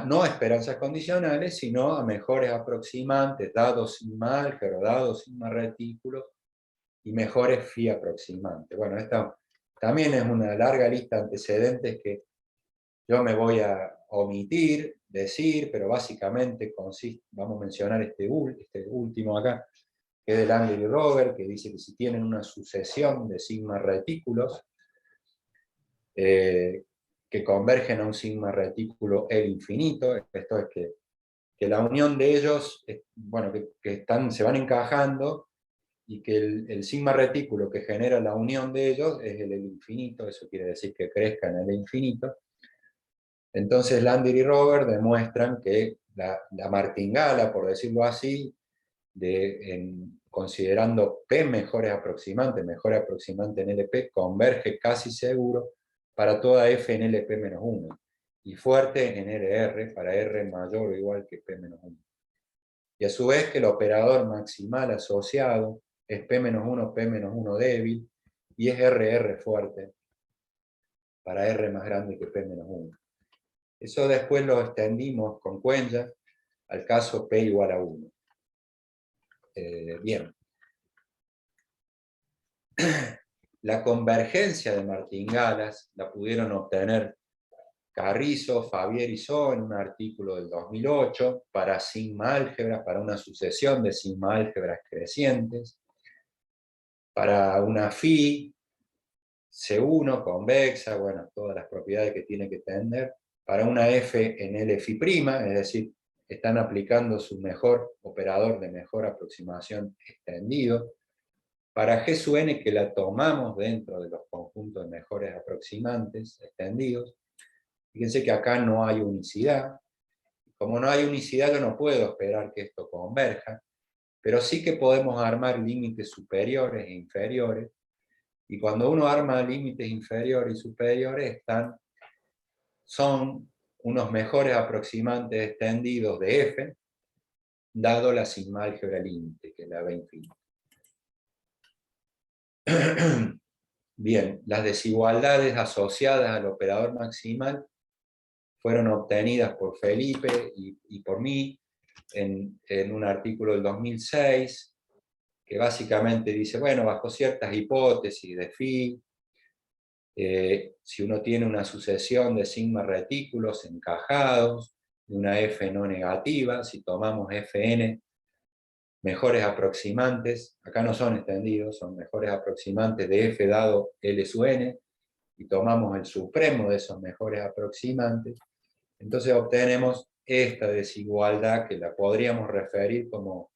no a esperanzas condicionales, sino a mejores aproximantes, dados sigma álgebra, dados sigma retículos, y mejores phi aproximantes. Bueno, esta también es una larga lista de antecedentes que yo me voy a omitir, decir, pero básicamente consiste, vamos a mencionar este último acá, que es de Landry y Robert, que dice que si tienen una sucesión de sigma retículos, que convergen a un sigma retículo L infinito, esto es que la unión de ellos, bueno, que se van encajando, y que el sigma retículo que genera la unión de ellos es el L infinito, eso quiere decir que crezcan el infinito. Entonces Landry y Robert demuestran que la martingala, por decirlo así, considerando P mejor aproximante en LP, converge casi seguro para toda F en LP-1, y fuerte en LR para R mayor o igual que P-1. Y a su vez que el operador maximal asociado es P-1, P-1 débil, y es RR fuerte para R más grande que P-1. Eso después lo extendimos con Cuenya al caso P igual a 1. Bien. La convergencia de martingalas la pudieron obtener Carrizo, Fabier y So en un artículo del 2008 para sigma álgebra, para una sucesión de sigma álgebras crecientes, para una phi, C1 convexa, bueno, todas las propiedades que tiene que tener, para una F en L phi prima, es decir, están aplicando su mejor operador de mejor aproximación extendido, para G sub n, que la tomamos dentro de los conjuntos de mejores aproximantes extendidos. Fíjense que acá no hay unicidad. Como no hay unicidad, yo no puedo esperar que esto converja, pero sí que podemos armar límites superiores e inferiores, y cuando uno arma límites inferiores y superiores, son unos mejores aproximantes extendidos de F, dado la sigma álgebra límite, que es la B infinita. Bien, las desigualdades asociadas al operador maximal fueron obtenidas por Felipe y por mí en un artículo del 2006, que básicamente dice, bueno, bajo ciertas hipótesis de phi, si uno tiene una sucesión de sigma retículos encajados, de una F no negativa, si tomamos Fn mejores aproximantes, acá no son extendidos, son mejores aproximantes de F dado L sub n, y tomamos el supremo de esos mejores aproximantes, entonces obtenemos esta desigualdad que la podríamos referir como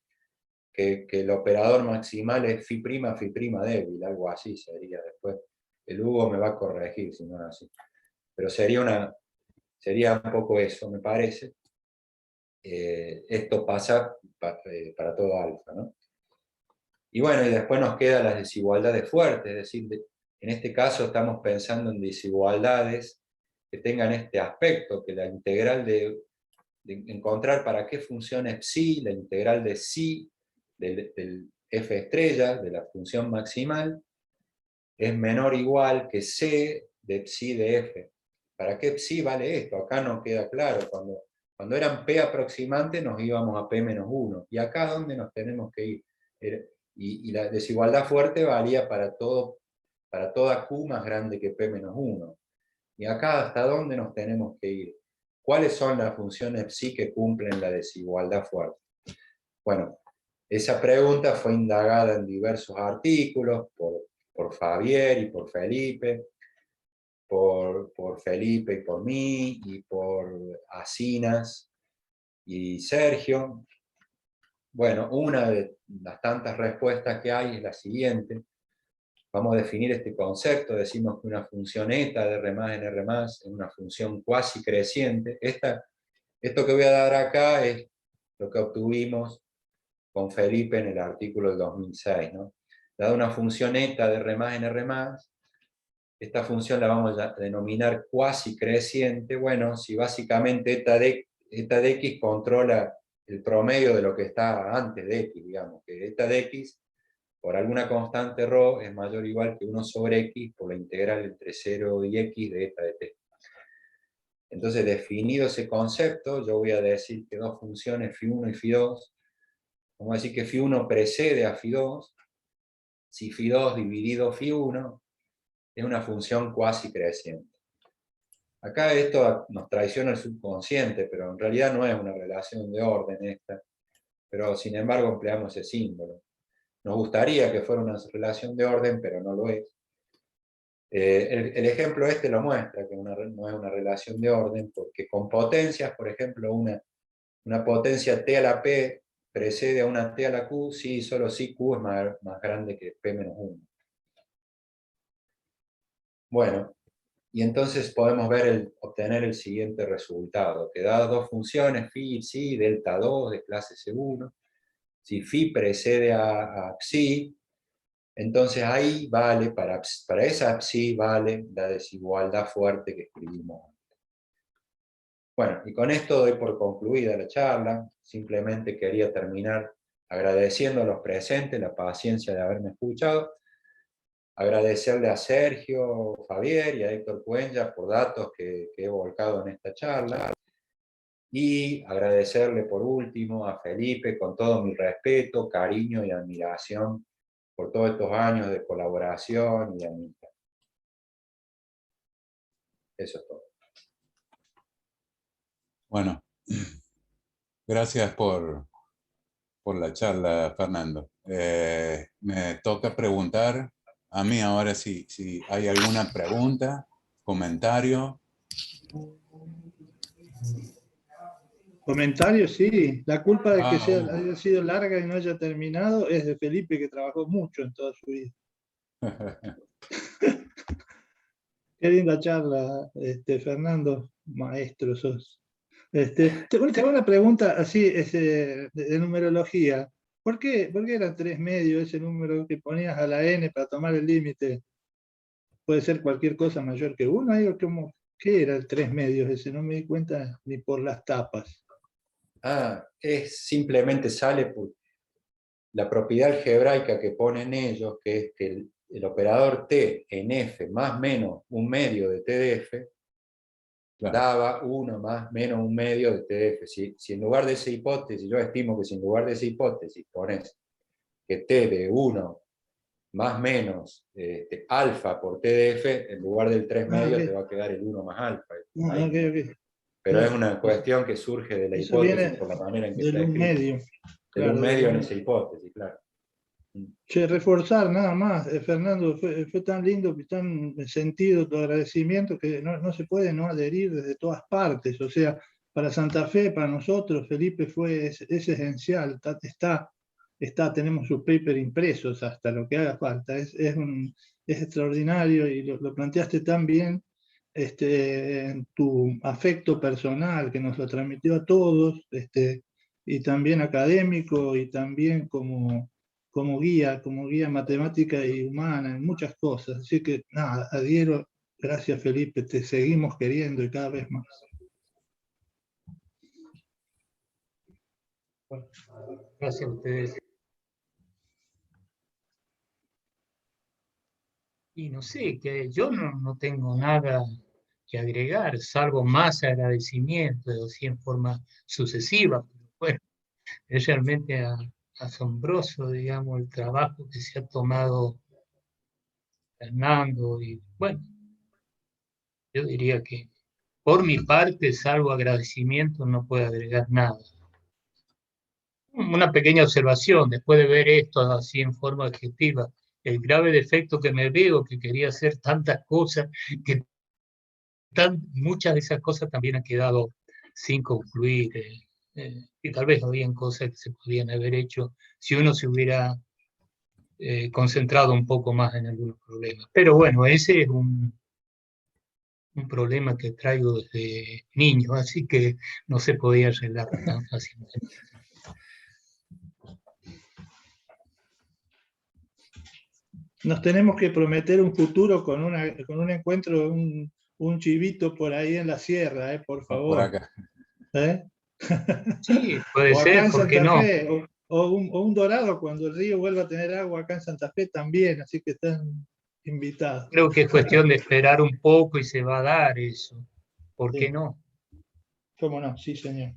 que el operador maximal es phi prima débil, algo así sería. Después el Hugo me va a corregir si no es así. Pero sería un poco eso, me parece. Esto pasa para todo alfa, ¿no? Y bueno, y después nos quedan las desigualdades fuertes, es decir, en este caso estamos pensando en desigualdades que tengan este aspecto, que la integral de encontrar para qué funciona psi, la integral de psi del f estrella, de la función maximal, es menor o igual que c de psi de f. ¿Para qué psi vale esto? Acá no queda claro. Cuando eran p aproximantes nos íbamos a p-1. ¿Y acá dónde nos tenemos que ir? Y la desigualdad fuerte valía para toda q más grande que p-1. ¿Y acá hasta dónde nos tenemos que ir? ¿cuáles son las funciones psi que cumplen la desigualdad fuerte? Bueno, esa pregunta fue indagada en diversos artículos por Javier y por Felipe, por Felipe y por mí, y por Asinas y Sergio. Bueno, una de las tantas respuestas que hay es la siguiente. Vamos a definir este concepto, decimos que una función eta de R más en R más es una función cuasi creciente. Esto que voy a dar acá es lo que obtuvimos con Felipe en el artículo del 2006, ¿no? Dada una función eta de R más en R más, esta función la vamos a denominar cuasi creciente. Bueno, si básicamente eta de x controla el promedio de lo que está antes de x, digamos, que eta de x por alguna constante ρ es mayor o igual que 1 sobre x por la integral entre 0 y x de eta de t. Entonces, definido ese concepto, yo voy a decir que dos funciones φ1 y φ2, vamos a decir que φ1 precede a φ2, si φ2 dividido φ1 es una función cuasi creciente. Acá esto nos traiciona el subconsciente, pero en realidad no es una relación de orden esta, pero sin embargo empleamos ese símbolo. Nos gustaría que fuera una relación de orden, pero no lo es. El ejemplo este lo muestra, que no es una relación de orden, porque con potencias, por ejemplo, una potencia t a la p precede a una t a la q, sí, solo si q es más grande que p menos 1. Bueno, y entonces podemos obtener el siguiente resultado, que dadas dos funciones, phi y psi, delta 2 de clase C1, si phi precede a psi, entonces ahí vale, para esa psi vale la desigualdad fuerte que escribimos antes. Bueno, y con esto doy por concluida la charla. Simplemente quería terminar agradeciendo a los presentes la paciencia de haberme escuchado. Agradecerle a Sergio, Javier y a Héctor Cuenya por datos que he volcado en esta charla. Y agradecerle por último a Felipe con todo mi respeto, cariño y admiración por todos estos años de colaboración y amistad. Eso es todo. Bueno, gracias por la charla, Fernando. Me toca preguntar a mí ahora si hay alguna pregunta, comentario. Comentarios, sí. La culpa de que haya sido larga y no haya terminado es de Felipe, que trabajó mucho en toda su vida. Qué linda charla, Fernando, maestro sos. Tengo una pregunta así, de numerología. ¿Por qué eran 3 medios ese número que ponías a la n para tomar el límite? ¿Puede ser cualquier cosa mayor que 1? ¿Qué era el 3 medios ese? No me di cuenta ni por las tapas. Simplemente sale por la propiedad algebraica que ponen ellos, que es que el operador t en f más menos un medio de t de f, claro, daba 1 más menos un medio de t de f. Si en lugar de esa hipótesis, yo estimo que si en lugar de esa hipótesis pones que t de 1 más menos alfa por t de f, en lugar del 3 medios te va a quedar el 1 más alfa. Okay. Pero es una cuestión que surge de la hipótesis por la manera en que está escrito. Medio. Del un medio en esa hipótesis, claro. Reforzar nada más, Fernando, fue tan lindo y tan sentido tu agradecimiento que no se puede no adherir desde todas partes. O sea, para Santa Fe, para nosotros, Felipe es esencial. Tenemos sus papers impresos hasta lo que haga falta. Es extraordinario y lo planteaste tan bien. En tu afecto personal que nos lo transmitió a todos, y también académico y también como guía matemática y humana en muchas cosas. Así que nada, adhiero. Gracias, Felipe, te seguimos queriendo y cada vez más. Bueno, gracias a ustedes. Y no sé, que yo no tengo nada que agregar, salvo más agradecimiento, así en forma sucesiva. Bueno, es realmente asombroso, digamos, el trabajo que se ha tomado Fernando, y bueno, yo diría que Por mi parte, salvo agradecimiento, no puedo agregar nada. Una pequeña observación, después de ver esto así en forma objetiva, el grave defecto que me veo, que quería hacer tantas cosas, que muchas de esas cosas también han quedado sin concluir, y tal vez habían cosas que se podían haber hecho si uno se hubiera concentrado un poco más en algunos problemas. Pero bueno, ese es un problema que traigo desde niño, así que no se podía arreglar tan fácilmente. Nos tenemos que prometer un futuro con un encuentro, un chivito por ahí en la sierra, por favor. Por acá. ¿Eh? Sí, puede O acá ser, en ¿por qué Santa no? Fe, o un dorado cuando el río vuelva a tener agua acá en Santa Fe también, así que están invitados. Creo que es cuestión de esperar un poco y se va a dar eso. ¿Por qué Sí. no? ¿Cómo no? Sí, señor.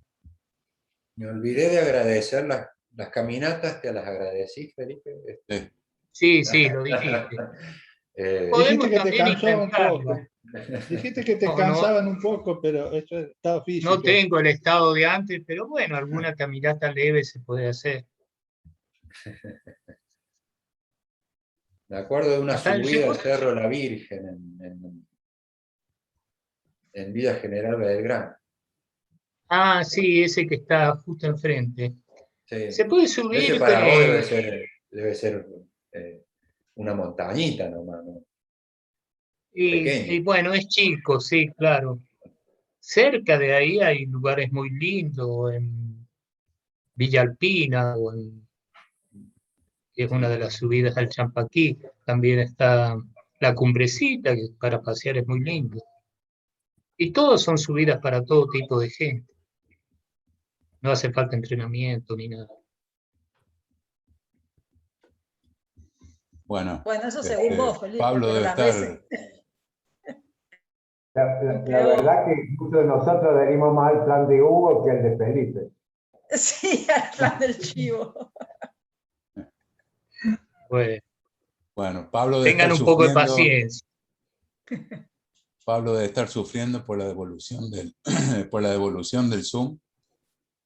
Me olvidé de agradecer las caminatas, ¿te las agradecí, Felipe? Sí, sí, lo dijiste. Eh, Podemos Dijiste que te también cansaba un poco. intentarlo. Dijiste que te No, cansaban un poco, pero eso es estado físico. no tengo el estado de antes, pero bueno, alguna caminata leve se puede hacer. Me acuerdo de una Hasta subida al Cerro La Virgen en Villa General Belgrano. Ah, sí, ese que está justo enfrente. Sí. Se puede Ese subir, para vos debe ser una montañita nomás, ¿no? y Pequeño. bueno, es chico, sí, claro. Cerca de ahí hay lugares muy lindos, en Villa Alpina, que es una de las subidas al Champaquí. También está la Cumbrecita, que para pasear es muy lindo. Y todos son subidas para todo tipo de gente. No hace falta entrenamiento ni nada. Bueno, Bueno, eso según vos, Felipe, Pablo pero debe las estar... veces. La verdad que muchos de nosotros adherimos más al plan de Hugo que al de Felipe. Sí, al plan del chivo. Pues, Bueno, Pablo debe tengan estar un poco de sufriendo. paciencia. Pablo debe estar sufriendo por la devolución por la devolución del Zoom.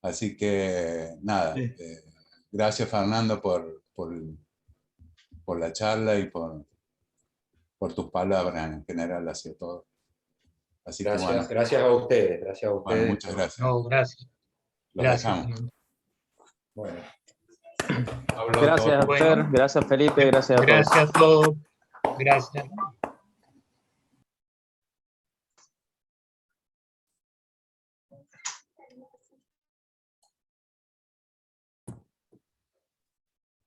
Así que nada, Sí. gracias Fernando por la charla y por tus palabras en general hacia todo. Así que bueno, Gracias a ustedes, bueno, muchas gracias. No, gracias. Los Gracias, dejamos. Fernando. Bueno. Pablo, Gracias, todo. Bueno. Fer, gracias Felipe, gracias a todos. Gracias a todos. Gracias.